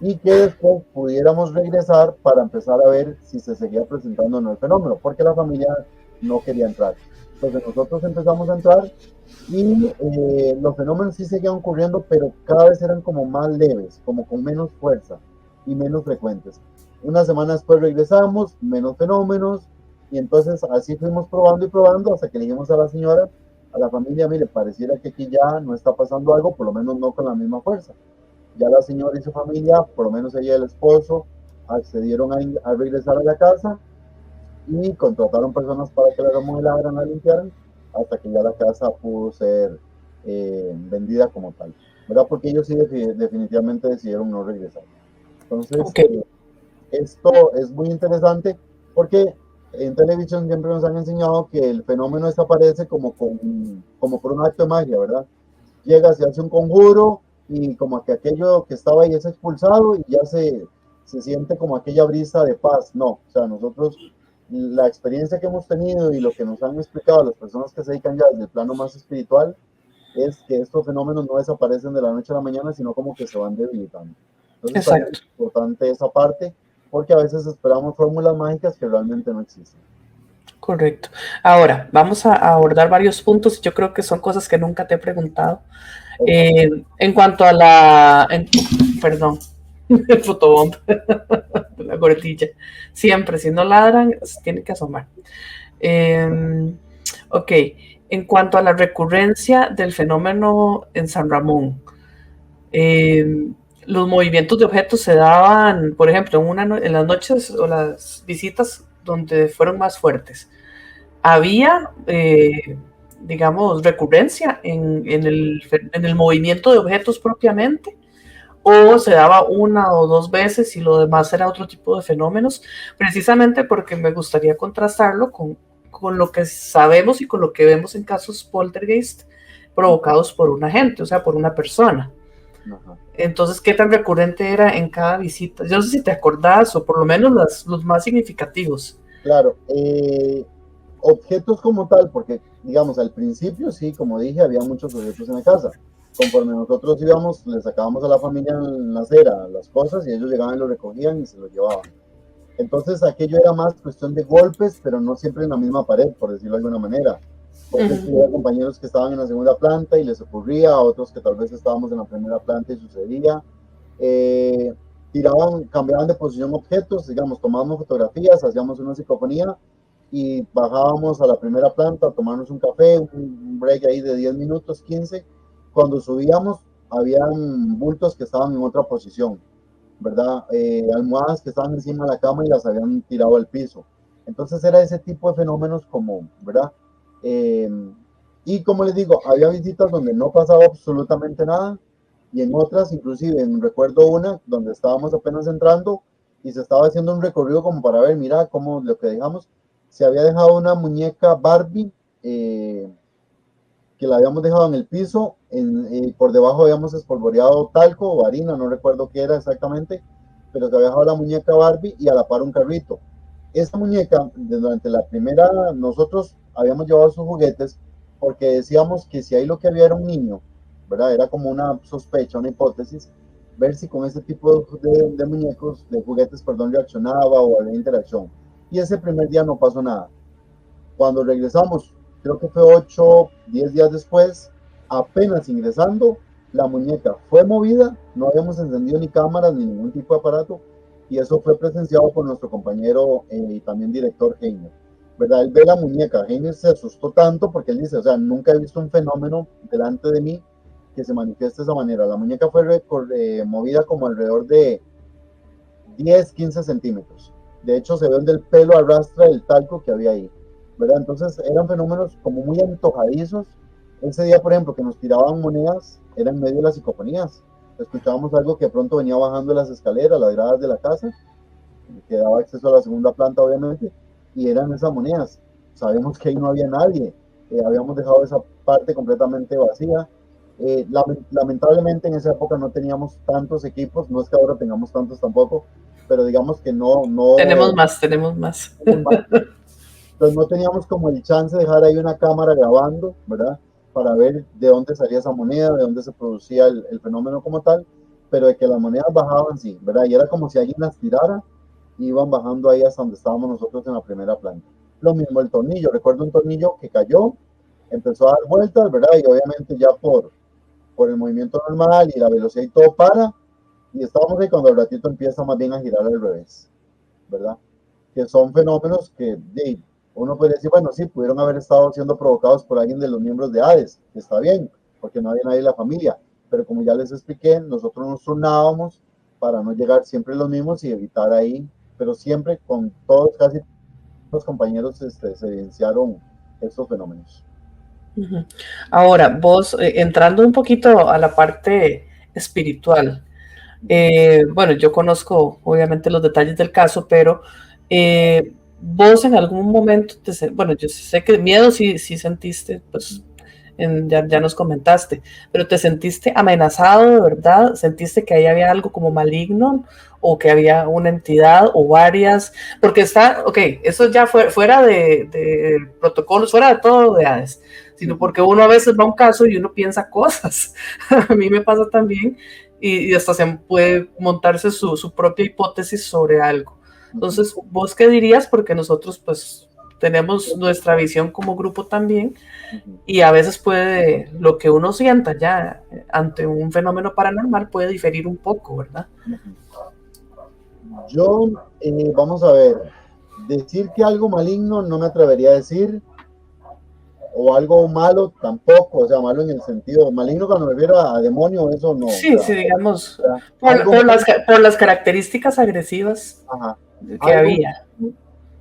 y que después pudiéramos regresar para empezar a ver si se seguía presentando o no el fenómeno, porque la familia no quería entrar. Entonces nosotros empezamos a entrar y los fenómenos sí seguían ocurriendo, pero cada vez eran como más leves, como con menos fuerza y menos frecuentes. Una semana después regresamos, menos fenómenos, y entonces así fuimos probando y probando hasta que le dijimos a la señora, a la familia, mire, pareciera que aquí ya no está pasando algo, por lo menos no con la misma fuerza. Ya la señora y su familia, por lo menos ella y el esposo, accedieron a regresar a la casa y contrataron personas para que la remodelaran, la limpiaran, hasta que ya la casa pudo ser vendida como tal, ¿verdad? Porque ellos sí definitivamente decidieron no regresar. Entonces, Okay. esto es muy interesante porque en televisión siempre nos han enseñado que el fenómeno desaparece como por un acto de magia, ¿verdad? Llega, se hace un conjuro y como que aquello que estaba ahí es expulsado y ya se siente como aquella brisa de paz. No, o sea, nosotros, la experiencia que hemos tenido y lo que nos han explicado las personas que se dedican ya desde el plano más espiritual es que estos fenómenos no desaparecen de la noche a la mañana, sino como que se van debilitando. Entonces también Exacto. es importante esa parte, porque a veces esperamos fórmulas mágicas que realmente no existen. Correcto. Ahora, vamos a abordar varios puntos. Yo creo que son cosas que nunca te he preguntado. Okay. En cuanto a perdón, el fotobomb, la gordilla. Siempre, si no ladran, tiene que asomar. Ok, en cuanto a la recurrencia del fenómeno en San Ramón, los movimientos de objetos se daban, por ejemplo, en las noches o las visitas donde fueron más fuertes. Había, digamos, recurrencia en el movimiento de objetos propiamente, o se daba una o dos veces y lo demás era otro tipo de fenómenos, precisamente porque me gustaría contrastarlo con lo que sabemos y con lo que vemos en casos poltergeist provocados por un agente, o sea, por una persona. Ajá. Entonces, ¿qué tan recurrente era en cada visita? Yo no sé si te acordás, o por lo menos los más significativos. Claro, objetos como tal, porque digamos al principio sí, como dije, había muchos objetos en la casa. Conforme nosotros íbamos, les sacábamos a la familia en la acera las cosas y ellos llegaban y lo recogían y se lo llevaban. Entonces aquello era más cuestión de golpes, pero no siempre en la misma pared, por decirlo de alguna manera. Puede ser que hubiera compañeros que estaban en la segunda planta y les ocurría, a otros que tal vez estábamos en la primera planta y sucedía. Tiraban, cambiaban de posición objetos, digamos, tomábamos fotografías, hacíamos una psicofonía y bajábamos a la primera planta a tomarnos un café, un break ahí de 10 minutos, 15. Cuando subíamos, habían bultos que estaban en otra posición, ¿verdad? Almohadas que estaban encima de la cama y las habían tirado al piso. Entonces era ese tipo de fenómenos común, ¿verdad? Eh, y como les digo, había visitas donde no pasaba absolutamente nada y en otras, inclusive recuerdo una donde estábamos apenas entrando y se estaba haciendo un recorrido como para ver, mira, cómo lo que dejamos, se había dejado una muñeca Barbie que la habíamos dejado en el piso, por debajo habíamos espolvoreado talco o harina, no recuerdo qué era exactamente, pero se había dejado la muñeca Barbie y a la par un carrito. Esa muñeca, durante la primera, nosotros habíamos llevado sus juguetes porque decíamos que si ahí lo que había era un niño, ¿verdad? Era como una sospecha, una hipótesis, ver si con ese tipo de muñecos, de juguetes, perdón, reaccionaba o había interacción. Y ese primer día no pasó nada. Cuando regresamos, creo que fue 8, 10 días después, apenas ingresando, la muñeca fue movida, no habíamos encendido ni cámaras ni ningún tipo de aparato, y eso fue presenciado por nuestro compañero y también director Heiner. ¿Verdad? Él ve la muñeca, Heiner se asustó tanto porque él dice, o sea, nunca he visto un fenómeno delante de mí que se manifieste de esa manera. La muñeca fue movida como alrededor de 10, 15 centímetros. De hecho, se ve donde el pelo arrastra el talco que había ahí. ¿Verdad? Entonces eran fenómenos como muy antojadizos. Ese día, por ejemplo, que nos tiraban monedas, era en medio de las psicofonías. Escuchábamos algo que pronto venía bajando las escaleras, las gradas de la casa, que daba acceso a la segunda planta, obviamente, y eran esas monedas. Sabemos que ahí no había nadie, habíamos dejado esa parte completamente vacía. Lamentablemente en esa época no teníamos tantos equipos, no es que ahora tengamos tantos tampoco, pero digamos que Tenemos más, tenemos más. pues no teníamos como el chance de dejar ahí una cámara grabando, ¿verdad? Para ver de dónde salía esa moneda, de dónde se producía el fenómeno como tal, pero de que las monedas bajaban, sí, ¿verdad? Y era como si alguien las tirara y iban bajando ahí hasta donde estábamos nosotros en la primera planta. Lo mismo el tornillo, recuerdo un tornillo que cayó, empezó a dar vueltas, ¿verdad? Y obviamente ya por el movimiento normal y la velocidad y todo para, y estábamos ahí cuando el ratito empieza más bien a girar al revés, ¿verdad? Que son fenómenos que uno podría decir, bueno, sí, pudieron haber estado siendo provocados por alguien de los miembros de Hades, que está bien, porque no había nadie en la familia, pero como ya les expliqué, nosotros nos turnábamos para no llegar siempre los mismos y evitar ahí, pero siempre con todos, casi todos los compañeros se evidenciaron estos fenómenos. Ahora, vos, entrando un poquito a la parte espiritual, bueno, yo conozco obviamente los detalles del caso, pero vos en algún momento, bueno, yo sé que miedo sí, sí sentiste, pues ya nos comentaste, pero te sentiste amenazado de verdad, sentiste que ahí había algo como maligno o que había una entidad o varias, porque está, ok, eso ya fuera de protocolos, fuera de todo de Hades, sino porque uno a veces va a un caso y uno piensa cosas, a mí me pasa también, y hasta se puede montarse su propia hipótesis sobre algo. Entonces, ¿vos qué dirías? Porque nosotros pues tenemos nuestra visión como grupo también, y a veces puede, lo que uno sienta ya ante un fenómeno paranormal puede diferir un poco, ¿verdad? Yo, vamos a ver, decir que algo maligno no me atrevería a decir, o algo malo tampoco, o sea, malo en el sentido, maligno cuando me refiero a demonio, eso no, o Sí, sí, digamos, algo por las características agresivas ajá, que algo había.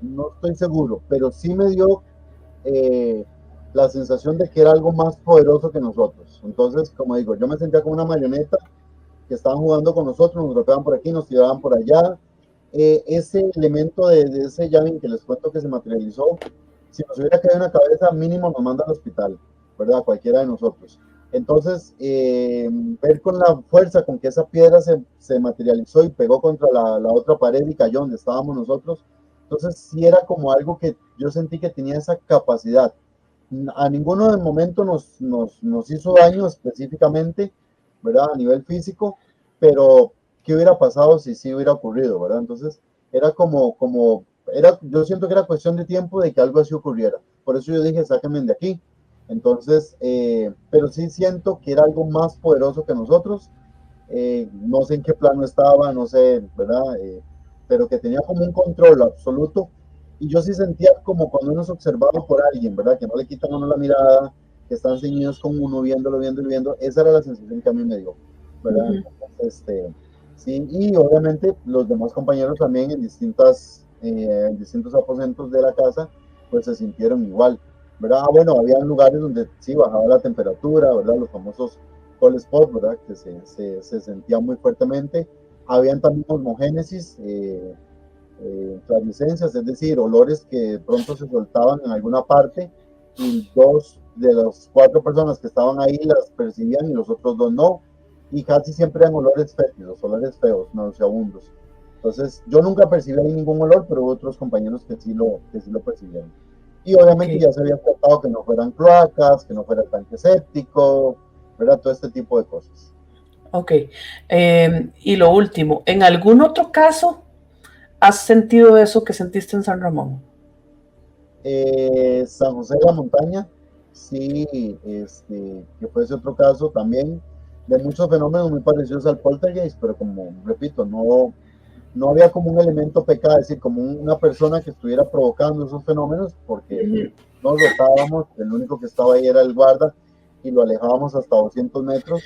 no estoy seguro, pero sí me dio eh, la sensación de que era algo más poderoso que nosotros. Entonces, como digo, yo me sentía como una marioneta que estaban jugando con nosotros, nos golpeaban por aquí, nos tiraban por allá. Ese elemento de ese llave que les cuento que se materializó, si nos hubiera caído en la cabeza, mínimo nos manda al hospital, ¿verdad? Cualquiera de nosotros. Entonces, ver con la fuerza con que esa piedra se materializó y pegó contra la otra pared y cayó donde estábamos nosotros, entonces sí era como algo que yo sentí que tenía esa capacidad. A ninguno de momento nos hizo daño específicamente, ¿verdad? A nivel físico, pero ¿qué hubiera pasado si sí hubiera ocurrido, ¿verdad? Entonces, era yo siento que era cuestión de tiempo de que algo así ocurriera. por eso yo dije, sáquenme de aquí. Entonces, pero sí siento que era algo más poderoso que nosotros. No sé en qué plano estaba, no sé, ¿verdad? Pero que tenía como un control absoluto. Y yo sí sentía como cuando uno es observado por alguien, ¿verdad? Que no le quitan a uno la mirada, que están ceñidos con uno, viéndolo, viéndolo, viendo. Esa era la sensación que a mí me dio, ¿verdad? Entonces, sí, y obviamente los demás compañeros también en distintos aposentos de la casa, pues se sintieron igual, ¿verdad? Bueno, había lugares donde sí bajaba la temperatura, ¿verdad? Los famosos cold spot, ¿verdad? Que se sentía muy fuertemente. Habían también osmogénesis, flatulencias, es decir, olores que de pronto se soltaban en alguna parte y dos de las cuatro personas que estaban ahí las percibían y los otros dos no. Y casi siempre eran olores fétidos, olores feos, nauseabundos. Entonces, yo nunca percibí ahí ningún olor, pero hubo otros compañeros que sí lo percibieron. Y obviamente Okay. ya se había tratado que no fueran cloacas, que no fuera tanque séptico, ¿verdad? Todo este tipo de cosas. Ok. Y lo último, ¿en algún otro caso has sentido eso que sentiste en San Ramón? San José de la Montaña, sí, que fue ese otro caso también de muchos fenómenos muy parecidos al poltergeist, pero como repito, no había como un elemento pecado, es decir, como una persona que estuviera provocando esos fenómenos, porque no rotábamos, el único que estaba ahí era el guarda y lo alejábamos hasta 200 metros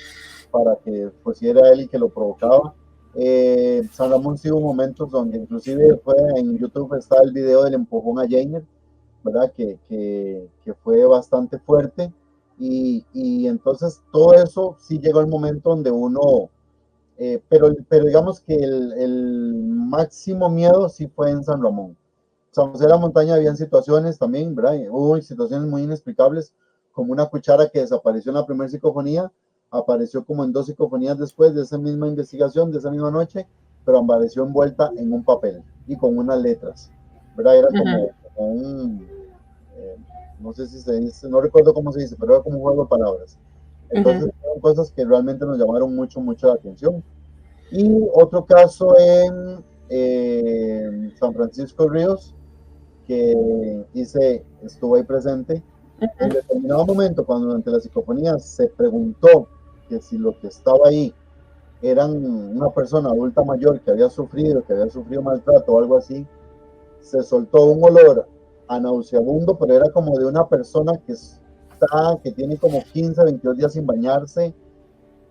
para que pues si era él el que lo provocaba. San Ramón sí hubo momentos donde inclusive fue en YouTube está el video del empujón a Jainer, ¿verdad? Que fue bastante fuerte y entonces todo eso sí llegó al momento donde uno, pero digamos que el máximo miedo sí fue en San Ramón. San José de la Montaña habían situaciones también, ¿verdad? Hubo situaciones muy inexplicables, como una cuchara que desapareció en la primera psicofonía, apareció como en dos psicofonías después de esa misma investigación, de esa misma noche, pero apareció envuelta en un papel y con unas letras, ¿verdad? Era como un, eh, no sé si se dice, no recuerdo cómo se dice, pero era como un juego de palabras. Entonces, fueron cosas que realmente nos llamaron mucho, mucho la atención. Y otro caso en San Francisco Ríos, que estuvo ahí presente, en determinado momento, cuando durante la psicofonía se preguntó que si lo que estaba ahí eran una persona adulta mayor que había sufrido maltrato o algo así, se soltó un olor a nauseabundo, pero era como de una persona que tiene como 15, 22 días sin bañarse,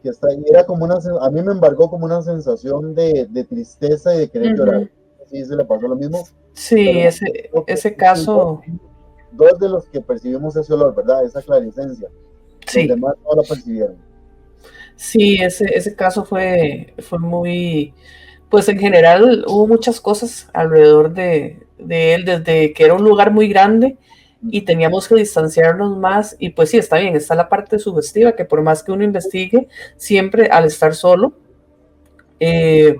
que está ahí, era como a mí me embargó como una sensación de tristeza y de querer llorar. Sí, se le pasó lo mismo, Sí, pero creo que ese caso, dos de los que percibimos ese olor, ¿verdad? Esa claricencia. Los sí, demás no la percibieron. sí, ese caso fue muy, pues en general hubo muchas cosas alrededor de él, desde que era un lugar muy grande y teníamos que distanciarnos más, y pues sí, está bien, está la parte sugestiva, que por más que uno investigue, siempre al estar solo, eh,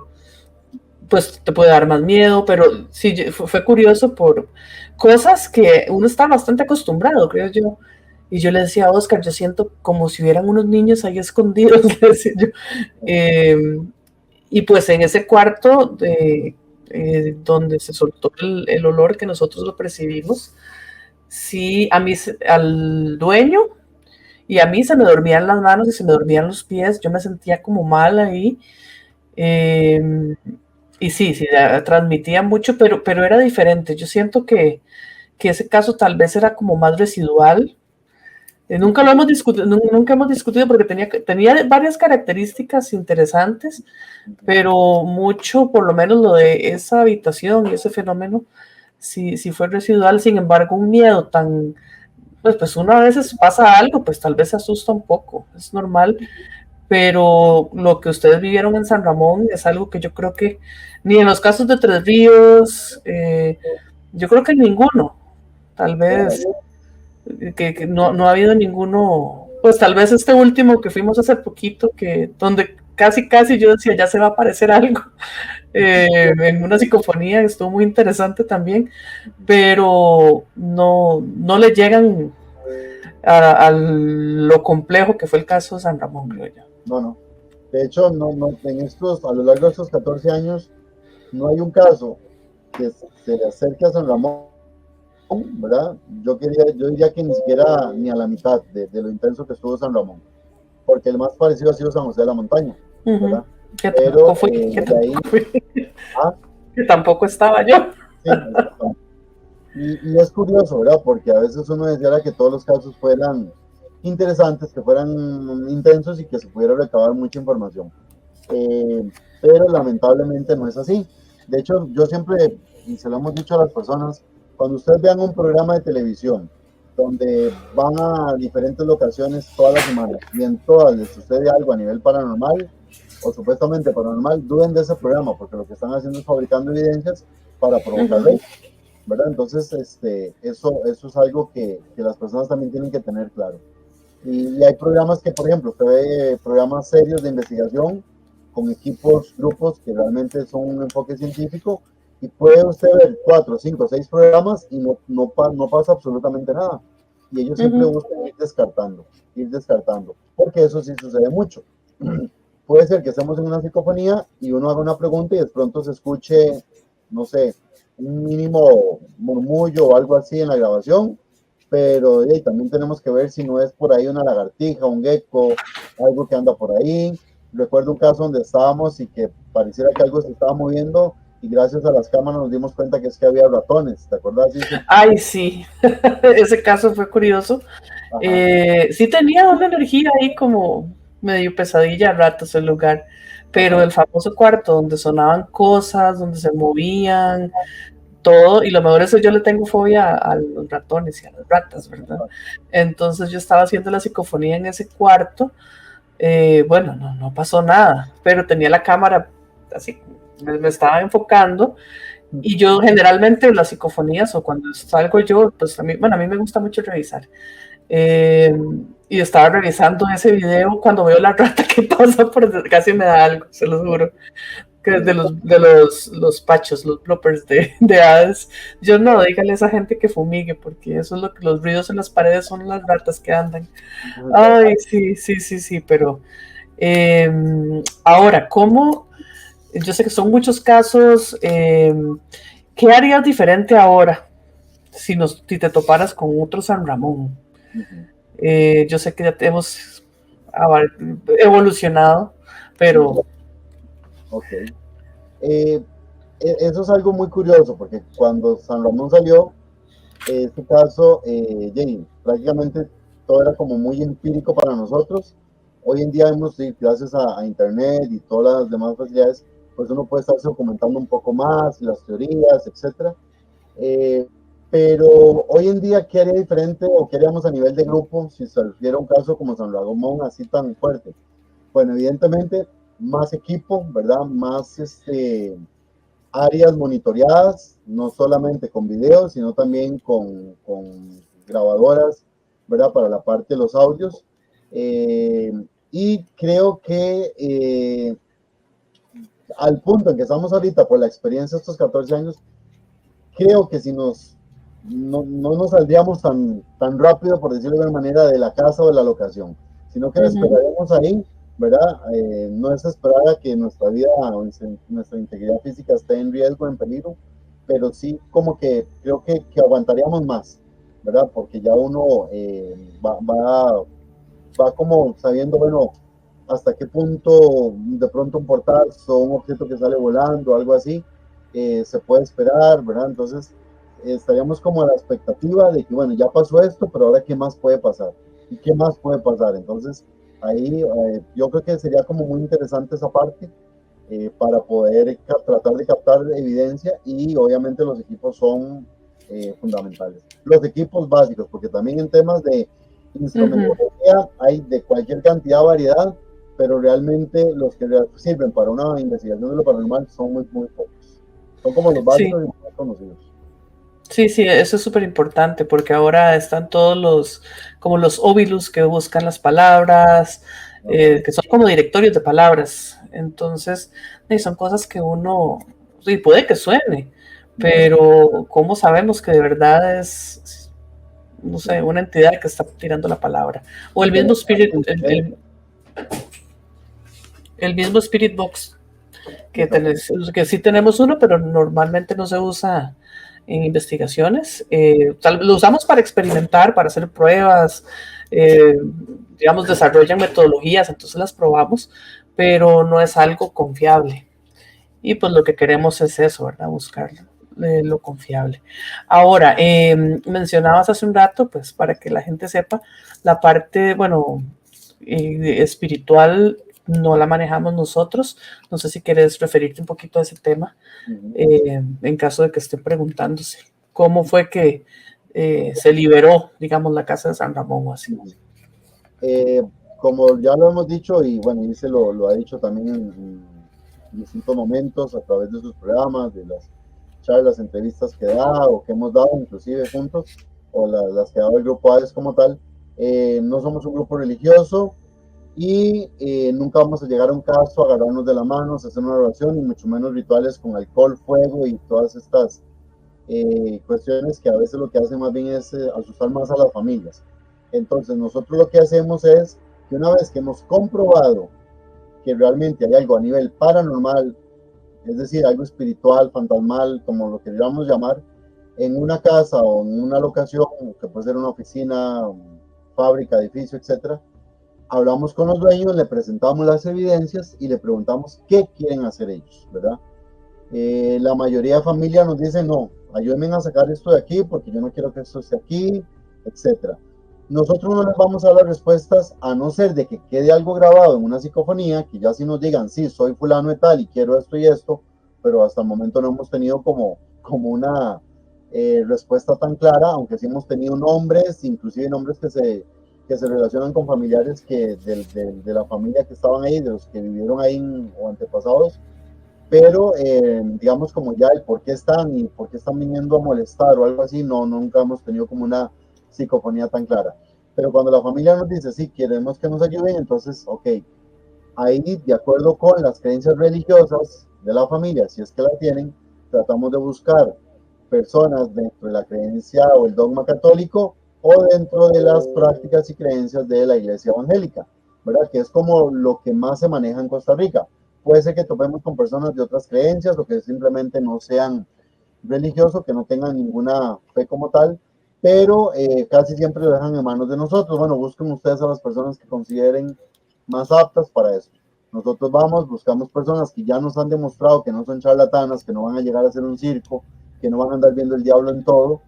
pues te puede dar más miedo, pero sí, fue curioso por cosas que uno está bastante acostumbrado, creo yo. Y yo le decía a Oscar, yo siento como si hubieran unos niños ahí escondidos, le decía yo. Eh, y pues en ese cuarto donde se soltó el olor que nosotros lo percibimos, sí, a mí, al dueño y a mí se me dormían las manos y se me dormían los pies, yo me sentía como mal ahí. Eh, y sí, sí, transmitía mucho, pero era diferente. Yo siento que ese caso tal vez era como más residual. Nunca lo hemos discutido, nunca hemos discutido porque tenía varias características interesantes, pero mucho, por lo menos lo de esa habitación y ese fenómeno, sí, sí fue residual. Sin embargo, un miedo tan, pues uno a veces pasa algo, pues tal vez se asusta un poco, es normal, pero lo que ustedes vivieron en San Ramón es algo que yo creo que ni en los casos de Tres Ríos, yo creo que en ninguno, tal vez que no ha habido ninguno, pues tal vez este último que fuimos hace poquito, que donde casi casi yo decía ya se va a aparecer algo, en una psicofonía, estuvo muy interesante también, pero no le llegan a lo complejo que fue el caso de San Ramón, creo yo. No, no. De hecho, a lo largo de estos 14 años, no hay un caso que se le acerque a San Ramón ¿verdad? Yo diría que ni siquiera ni a la mitad de lo intenso que estuvo San Ramón, porque el más parecido ha sido San José de la Montaña, Ujú. ¿verdad? Que Pero tampoco fui, que de ahí, tampoco fui, ah, que tampoco estaba yo. sí, exactamente. Y es curioso, ¿verdad? Porque a veces uno deseara que todos los casos fueran interesantes, que fueran intensos y que se pudiera recabar mucha información. Pero lamentablemente no es así. De hecho, yo siempre, y se lo hemos dicho a las personas, cuando ustedes vean un programa de televisión donde van a diferentes locaciones toda la semana y en todas les sucede algo a nivel paranormal o supuestamente paranormal, duden de ese programa porque lo que están haciendo es fabricando evidencias para provocar Ujú, rating, ¿verdad? Entonces, eso es algo que las personas también tienen que tener claro. Y hay programas que, por ejemplo, usted ve programas serios de investigación con equipos, grupos que realmente son un enfoque científico y puede usted ver 4, 5, 6 programas y no pasa absolutamente nada. Y ellos siempre ujú. buscan ir descartando, porque eso sí sucede mucho. Puede ser que estemos en una psicofonía y uno haga una pregunta y de pronto se escuche, no sé, un mínimo murmullo o algo así en la grabación, pero también tenemos que ver si no es por ahí una lagartija, un gecko, algo que anda por ahí. Recuerdo un caso donde estábamos y que pareciera que algo se estaba moviendo y gracias a las cámaras nos dimos cuenta que es que había ratones, ¿te acuerdas, Isis? Ay, sí, ese caso fue curioso. Ajá. Sí tenía una energía ahí como medio pesadilla a ratos el lugar, pero Ajá. el famoso cuarto donde sonaban cosas, donde se movían, todo, y lo mejor es que yo le tengo fobia a los ratones y a las ratas, ¿verdad? Entonces yo estaba haciendo la psicofonía en ese cuarto, bueno, no pasó nada, pero tenía la cámara así, me estaba enfocando y yo generalmente las psicofonías o cuando salgo yo, pues a mí, bueno, a mí me gusta mucho revisar. Eh, y estaba revisando ese video cuando veo la rata que pasa por casi me da algo, se lo juro. Que es de los pachos, los bloopers de Hades. Yo no, dígale a esa gente que fumigue, porque eso es lo que los ruidos en las paredes son las ratas que andan. Ay, sí, sí, sí, sí, pero eh, ahora, ¿cómo? Yo sé que son muchos casos. ¿Qué harías diferente ahora si te toparas con otro San Ramón? Yo sé que ya hemos evolucionado, pero... Ok. Eso es algo muy curioso porque cuando San Ramón salió, este caso, prácticamente todo era como muy empírico para nosotros. Hoy en día hemos, sí, gracias a Internet y todas las demás facilidades, pues uno puede estarse documentando un poco más, las teorías, etcétera. Eh, pero hoy en día, ¿qué haría diferente o qué haríamos a nivel de grupo si se refiere a un caso como San Ramón así tan fuerte? Bueno, evidentemente, más equipo, ¿verdad? Más áreas monitoreadas, no solamente con videos, sino también con grabadoras, ¿verdad? Para la parte de los audios. Eh, y creo que al punto en que estamos ahorita, por la experiencia de estos 14 años, creo que si no nos saldríamos tan rápido, por decirlo de alguna manera, de la casa o de la locación, sino que Ujú. esperaríamos ahí, ¿verdad? No es esperar a que nuestra vida o nuestra integridad física esté en riesgo, en peligro, pero sí como que creo que aguantaríamos más, ¿verdad? Porque ya uno va como sabiendo, bueno, hasta qué punto de pronto un portazo o un objeto que sale volando, algo así, se puede esperar, ¿verdad? Entonces, estaríamos como a la expectativa de que, bueno, ya pasó esto, pero ahora qué más puede pasar y qué más puede pasar. Entonces, ahí yo creo que sería como muy interesante esa parte para poder tratar de captar evidencia y obviamente los equipos son fundamentales. Los equipos básicos, porque también en temas de Ujú. instrumentología hay de cualquier cantidad, variedad, pero realmente los que sirven para una investigación de lo paranormal son muy pocos. Son como los Sí, básicos y más conocidos. sí, sí, eso es súper importante porque ahora están todos como los óvilus que buscan las palabras, Ajá. que son como directorios de palabras. Entonces, son cosas que uno, sí, puede que suene, Ujú. pero ¿cómo sabemos que de verdad es, no Sí. sé, una entidad que está tirando la palabra? O el mismo Bueno, Spirit, evidencia. el mismo Spirit Box que, Exacto. que sí tenemos uno, pero normalmente no se usa en investigaciones. Lo usamos para experimentar, para hacer pruebas, digamos, desarrollan metodologías, entonces las probamos, pero no es algo confiable. Y pues lo que queremos es eso, ¿verdad? Buscar lo confiable. Ahora, mencionabas hace un rato, pues para que la gente sepa, la parte, bueno, espiritual no la manejamos nosotros. No sé si quieres referirte un poquito a ese tema, en caso de que estén preguntándose cómo fue que se liberó, digamos, la casa de San Ramón o así. Como ya lo hemos dicho, y bueno, Ilse lo ha dicho también en distintos momentos a través de sus programas, de las charlas, entrevistas que da o que hemos dado inclusive juntos, o las que ha dado el grupo ADES como tal, no somos un grupo religioso y nunca vamos a llegar a un caso, a agarrarnos de la mano, a hacer una oración, y mucho menos rituales con alcohol, fuego y todas estas cuestiones que a veces lo que hacen más bien es asustar más a las familias. Entonces nosotros lo que hacemos es que una vez que hemos comprobado que realmente hay algo a nivel paranormal, es decir, algo espiritual, fantasmal, como lo queríamos llamar, en una casa o en una locación, que puede ser una oficina, fábrica, edificio, etcétera, hablamos con los dueños, le presentamos las evidencias y le preguntamos qué quieren hacer ellos, ¿verdad? La mayoría de familias nos dicen, no, ayúdenme a sacar esto de aquí porque yo no quiero que esto esté aquí, etcétera. Nosotros no les vamos a dar respuestas a no ser de que quede algo grabado en una psicofonía, que ya si nos digan, sí, soy fulano de tal y quiero esto y esto, pero hasta el momento no hemos tenido como una respuesta tan clara, aunque sí hemos tenido nombres, inclusive nombres que se relacionan con familiares de la familia que estaban ahí, de los que vivieron ahí o antepasados, pero digamos como ya el por qué están y por qué están viniendo a molestar o algo así, no, nunca hemos tenido como una psicofonía tan clara. Pero cuando la familia nos dice, sí, queremos que nos ayuden, entonces, ok, ahí de acuerdo con las creencias religiosas de la familia, si es que la tienen, tratamos de buscar personas dentro de la creencia o el dogma católico o dentro de las prácticas y creencias de la iglesia evangélica, ¿verdad? Que es como lo que más se maneja en Costa Rica. Puede ser que topemos con personas de otras creencias o que simplemente no sean religiosos, que no tengan ninguna fe como tal, pero casi siempre lo dejan en manos de nosotros. Bueno, busquen ustedes a las personas que consideren más aptas para eso. Nosotros vamos, buscamos personas que ya nos han demostrado que no son charlatanas, que no van a llegar a hacer un circo, que no van a andar viendo el diablo en todo,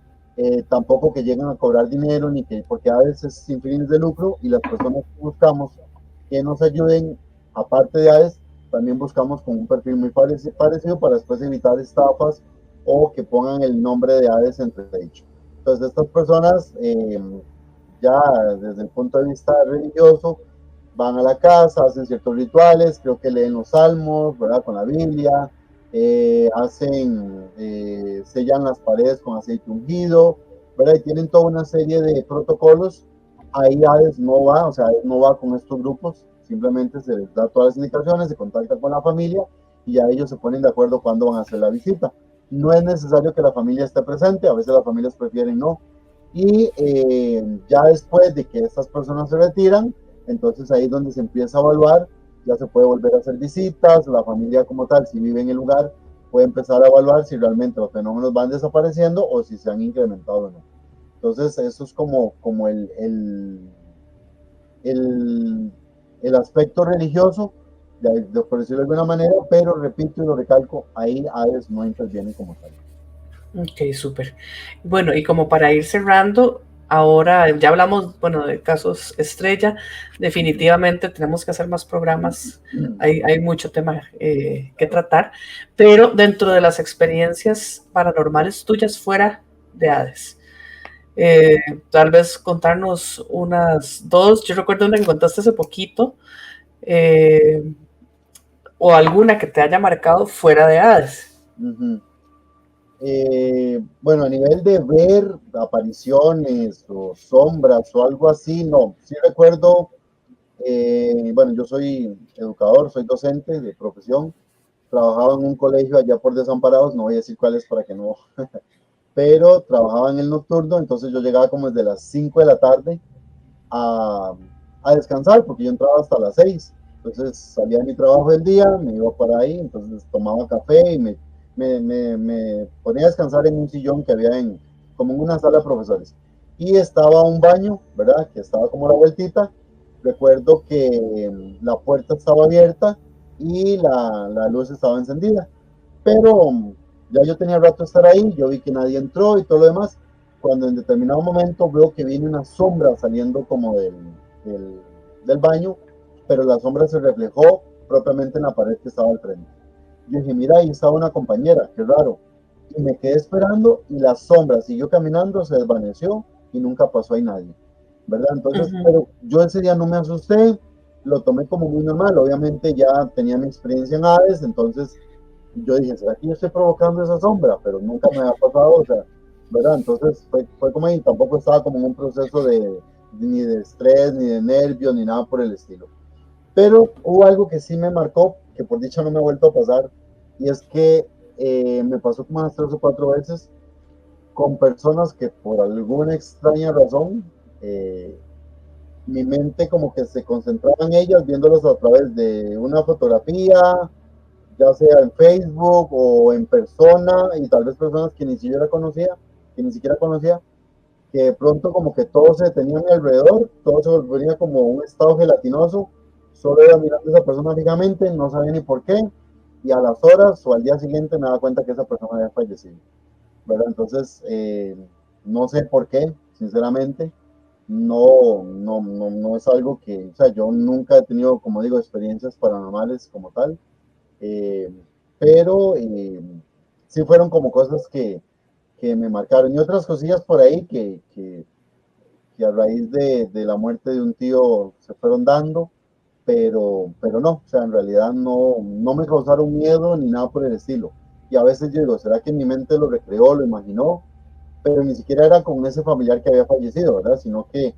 tampoco que lleguen a cobrar dinero, ni que, porque a veces es sin fines de lucro, y las personas que buscamos que nos ayuden, aparte de AES, también buscamos con un perfil muy parecido para después evitar estafas o que pongan el nombre de AES entredicho. Entonces, estas personas, ya desde el punto de vista religioso, van a la casa, hacen ciertos rituales, creo que leen los salmos, ¿verdad? Con la Biblia, sellan las paredes con aceite ungido, ¿verdad? Y tienen toda una serie de protocolos. Ahí ADES no va, o sea, ADES no va con estos grupos, simplemente se les da todas las indicaciones, se contacta con la familia y ya ellos se ponen de acuerdo cuándo van a hacer la visita. No es necesario que la familia esté presente, a veces las familias prefieren no. Y ya después de que estas personas se retiran, entonces ahí es donde se empieza a evaluar, ya se puede volver a hacer visitas, la familia como tal, si vive en el lugar, puede empezar a evaluar si realmente los fenómenos van desapareciendo o si se han incrementado o no. Entonces eso es como el aspecto religioso, por decirlo de alguna manera, pero repito y lo recalco, ahí ADES no interviene como tal. Ok, súper. Bueno, y como para ir cerrando, ahora ya hablamos, bueno, de casos estrella. Definitivamente tenemos que hacer más programas. Hay mucho tema que tratar, pero dentro de las experiencias paranormales tuyas fuera de Hades, tal vez contarnos unas dos. Yo recuerdo una que contaste hace poquito, eh, o alguna que te haya marcado fuera de Hades. Bueno, a nivel de ver apariciones o sombras o algo así, no. Sí recuerdo, bueno, yo soy educador, soy docente de profesión, trabajaba en un colegio allá por Desamparados, no voy a decir cuál es para que no, pero trabajaba en el nocturno, entonces yo llegaba como desde las 5 de la tarde a, a descansar, porque yo entraba hasta las 6. Entonces salía de mi trabajo del día, me iba para ahí, entonces tomaba café y me me ponía a descansar en un sillón que había como en una sala de profesores. Y estaba un baño, ¿verdad? Que estaba como la vueltita. Recuerdo que la puerta estaba abierta y la luz estaba encendida. Pero ya yo tenía rato de estar ahí, yo vi que nadie entró y todo lo demás. Cuando en determinado momento veo que viene una sombra saliendo como del, del baño, pero la sombra se reflejó propiamente en la pared que estaba al frente. Yo dije, mira, ahí estaba una compañera, qué raro. Y me quedé esperando y la sombra siguió caminando, se desvaneció y nunca pasó ahí nadie, ¿verdad? Entonces, Ujú. pero yo ese día no me asusté, lo tomé como muy normal. Obviamente ya tenía mi experiencia en Hades, entonces yo dije, ¿será que yo estoy provocando esa sombra? Pero nunca me ha pasado, o sea, ¿verdad? Entonces fue como ahí, tampoco estaba como en un proceso ni de estrés, ni de nervios, ni nada por el estilo. Pero hubo algo que sí me marcó, que por dicha no me ha vuelto a pasar, y es que me pasó como unas 3 o 4 veces con personas que por alguna extraña razón, eh, mi mente como que se concentraba en ellas, viéndolas a través de una fotografía, ya sea en Facebook o en persona, y tal vez personas que ni siquiera conocía, que de pronto como que todo se detenía a mi alrededor, todo se volvía como un estado gelatinoso, solo iba mirando a esa persona fijamente, no sabía ni por qué, y a las horas o al día siguiente me daba cuenta que esa persona había fallecido, ¿verdad? Entonces, no sé por qué, sinceramente, no es algo que, o sea, yo nunca he tenido, como digo, experiencias paranormales como tal, eh, pero sí fueron como cosas que me marcaron. Y otras cosillas por ahí que a raíz de la muerte de un tío se fueron dando, pero no, o sea, en realidad no me causaron miedo ni nada por el estilo. Y a veces yo digo, ¿será que mi mente lo recreó, lo imaginó? Pero ni siquiera era con ese familiar que había fallecido, ¿verdad? Sino que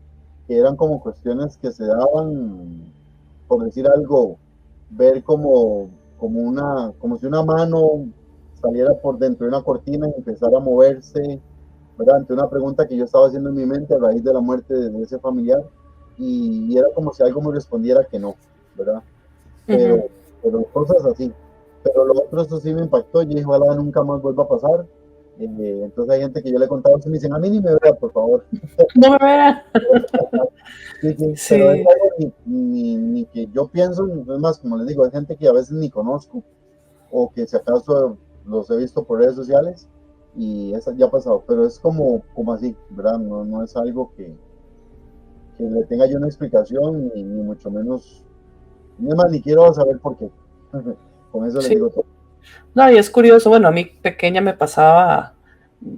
eran como cuestiones que se daban, por decir algo, ver como si una mano saliera por dentro de una cortina y empezara a moverse, ¿verdad? Ante una pregunta que yo estaba haciendo en mi mente a raíz de la muerte de ese familiar, y era como si algo me respondiera que no, ¿verdad? Pero, Ujú. pero cosas así. Pero lo otro, eso sí me impactó, y dije, ojalá nunca más vuelva a pasar. Entonces hay gente que yo le he contado eso y me dicen, a mí ni me vea, por favor. No me vea. Sí, sí, pero es Sí, algo ni que yo pienso, es más, como les digo, hay gente que a veces ni conozco, o que si acaso los he visto por redes sociales, y eso ya ha pasado, pero es como así, ¿verdad? No es algo que le tenga yo una explicación, ni mucho menos, ni más, ni quiero saber por qué. Con eso les sí. digo todo. No, y es curioso, bueno, a mí pequeña me pasaba,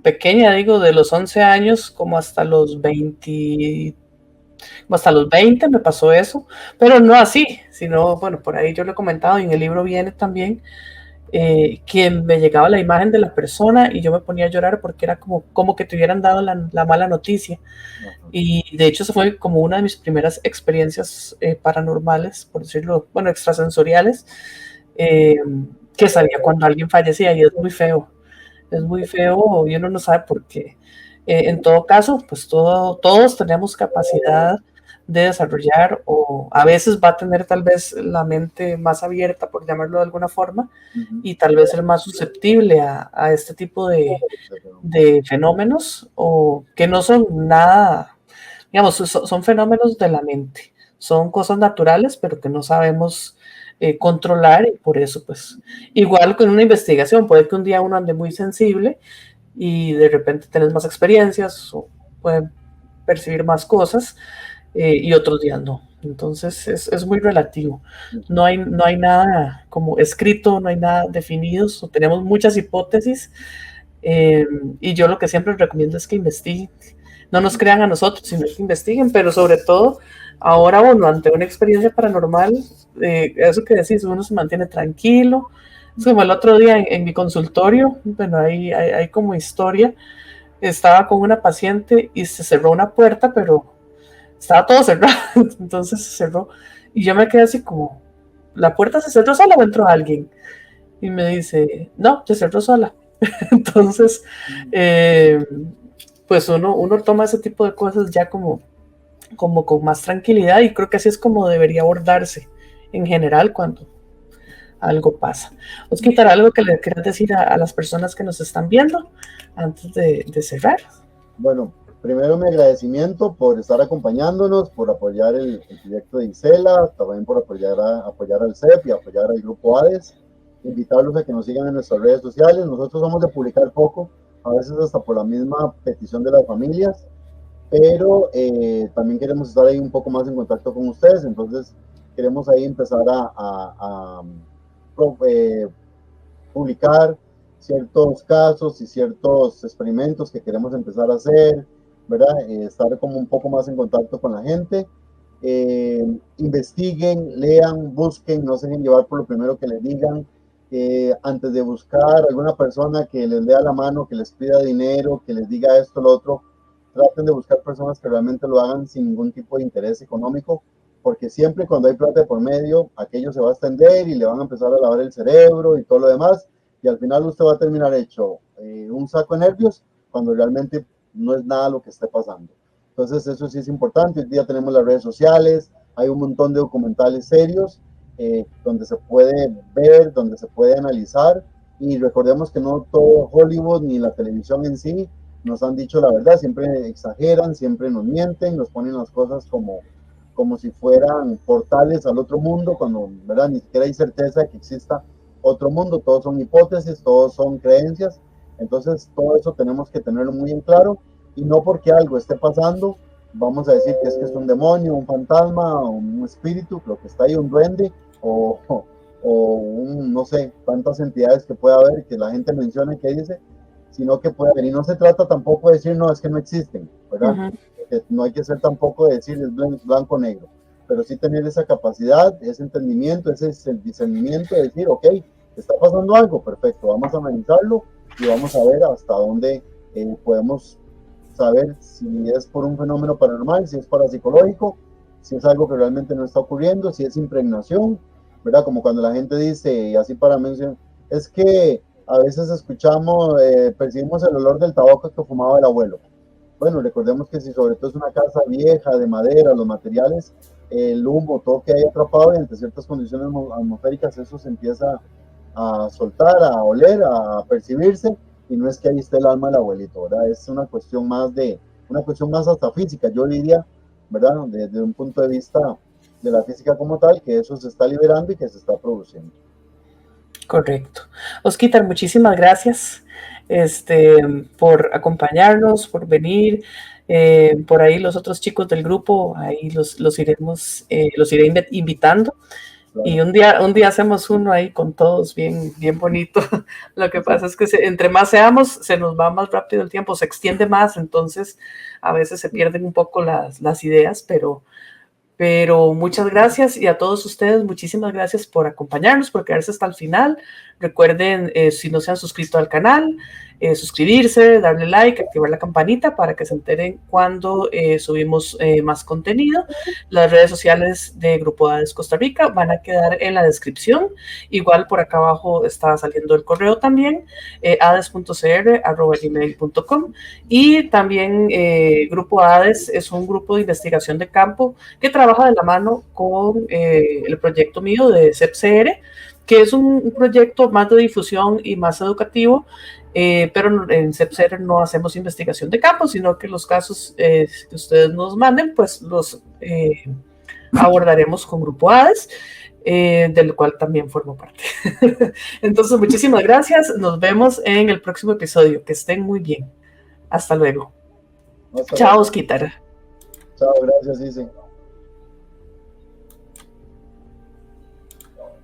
pequeña digo, de los 11 años como hasta los 20, como hasta los 20 me pasó eso, pero no así, sino, bueno, por ahí yo lo he comentado y en el libro viene también que me llegaba la imagen de la persona y yo me ponía a llorar porque era como que te hubieran dado la mala noticia. Ajá. Y de hecho, eso fue como una de mis primeras experiencias paranormales, por decirlo, bueno, extrasensoriales, eh, que sabía cuando alguien fallecía y es muy feo y uno no sabe por qué. En todo caso, pues todos tenemos capacidad de desarrollar o a veces va a tener tal vez la mente más abierta, por llamarlo de alguna forma, Ujú. y tal vez ser más susceptible a este tipo de fenómenos o que no son nada, digamos, son fenómenos de la mente, son cosas naturales, pero que no sabemos controlar y por eso, pues, igual con una investigación, puede que un día uno ande muy sensible y de repente tenés más experiencias o pueden percibir más cosas y otros días no. Entonces es muy relativo. No hay nada como escrito, no hay nada definido, tenemos muchas hipótesis eh, y yo lo que siempre recomiendo es que investiguen. No nos crean a nosotros, sino que investiguen, pero sobre todo ahora, bueno, ante una experiencia paranormal, eso que decís, uno se mantiene tranquilo. Es como el otro día en mi consultorio, bueno, hay como historia, estaba con una paciente y se cerró una puerta, pero estaba todo cerrado, entonces se cerró. Y yo me quedé así como, ¿la puerta se cerró sola o entró alguien? Y me dice, no, se cerró sola. Entonces, eh, pues uno toma ese tipo de cosas ya como con más tranquilidad y creo que así es como debería abordarse en general cuando algo pasa. Osquitar, ¿algo que le quieras decir a las personas que nos están viendo antes de cerrar? Bueno, primero mi agradecimiento por estar acompañándonos, por apoyar el proyecto de Isela, también por apoyar al CEP y apoyar al Grupo ADES. Invitarlos a que nos sigan en nuestras redes sociales. Nosotros somos de publicar poco, a veces hasta por la misma petición de las familias, pero también queremos estar ahí un poco más en contacto con ustedes, entonces queremos ahí empezar a publicar ciertos casos y ciertos experimentos que queremos empezar a hacer, ¿verdad? Estar como un poco más en contacto con la gente. Investiguen, lean, busquen, no se dejen llevar por lo primero que les digan. Antes de buscar alguna persona que les lea la mano, que les pida dinero, que les diga esto, lo otro, traten de buscar personas que realmente lo hagan sin ningún tipo de interés económico, porque siempre cuando hay plata por medio, aquello se va a extender y le van a empezar a lavar el cerebro y todo lo demás, y al final usted va a terminar hecho un saco de nervios cuando realmente no es nada lo que esté pasando. Entonces eso sí es importante. Hoy día tenemos las redes sociales, hay un montón de documentales serios donde se puede ver, donde se puede analizar, y recordemos que no todo Hollywood ni la televisión en sí nos han dicho la verdad, siempre exageran, siempre nos mienten, nos ponen las cosas como si fueran portales al otro mundo, cuando, ¿verdad?, ni siquiera hay certeza de que exista otro mundo, todos son hipótesis, todos son creencias. Entonces todo eso tenemos que tenerlo muy en claro, y no porque algo esté pasando vamos a decir que es un demonio, un fantasma, un espíritu, lo que está ahí, un duende, o un, no sé, tantas entidades que puede haber, que la gente menciona y que dice, sino que puede haber. Y no se trata tampoco de decir, no, es que no existen, ¿verdad? No hay que ser tampoco de decir es blanco o negro, pero sí tener esa capacidad, ese entendimiento, ese discernimiento de decir, ok, está pasando algo, perfecto, vamos a analizarlo y vamos a ver hasta dónde podemos saber si es por un fenómeno paranormal, si es parapsicológico, si es algo que realmente no está ocurriendo, si es impregnación, ¿verdad? Como cuando la gente dice, y así para mencionar, es que a veces escuchamos, percibimos el olor del tabaco que fumaba el abuelo. Bueno, recordemos que si sobre todo es una casa vieja, de madera, los materiales, el humo, todo que hay atrapado y ante ciertas condiciones atmosféricas, eso se empieza a soltar, a oler, a percibirse, y no es que ahí esté el alma del abuelito, ¿verdad? Es una cuestión más hasta física, yo diría, ¿verdad? Desde un punto de vista de la física como tal, que eso se está liberando y que se está produciendo. Correcto. Osquitar, muchísimas gracias por acompañarnos, por venir. Por ahí los otros chicos del grupo, ahí los iré invitando. Claro. Y un día hacemos uno ahí con todos, bien bonito. Lo que pasa es que entre más seamos, se nos va más rápido el tiempo, se extiende más, entonces a veces se pierden un poco las ideas, pero muchas gracias, y a todos ustedes muchísimas gracias por acompañarnos, por quedarse hasta el final. Recuerden, si no se han suscrito al canal, suscribirse, darle like, activar la campanita para que se enteren cuando subimos más contenido. Las redes sociales de Grupo ADES Costa Rica van a quedar en la descripción. Igual por acá abajo está saliendo el correo también, ades.cr@gmail.com. Y también Grupo ADES es un grupo de investigación de campo que trabaja de la mano con el proyecto mío de CEPCR, que es un proyecto más de difusión y más educativo, pero en CEPCR no hacemos investigación de campo, sino que los casos que ustedes nos manden, pues los abordaremos con Grupo ADES, del cual también formo parte. Entonces, muchísimas gracias. Nos vemos en el próximo episodio. Que estén muy bien. Hasta luego. Chao, Osquitar. Chao, gracias, Isi.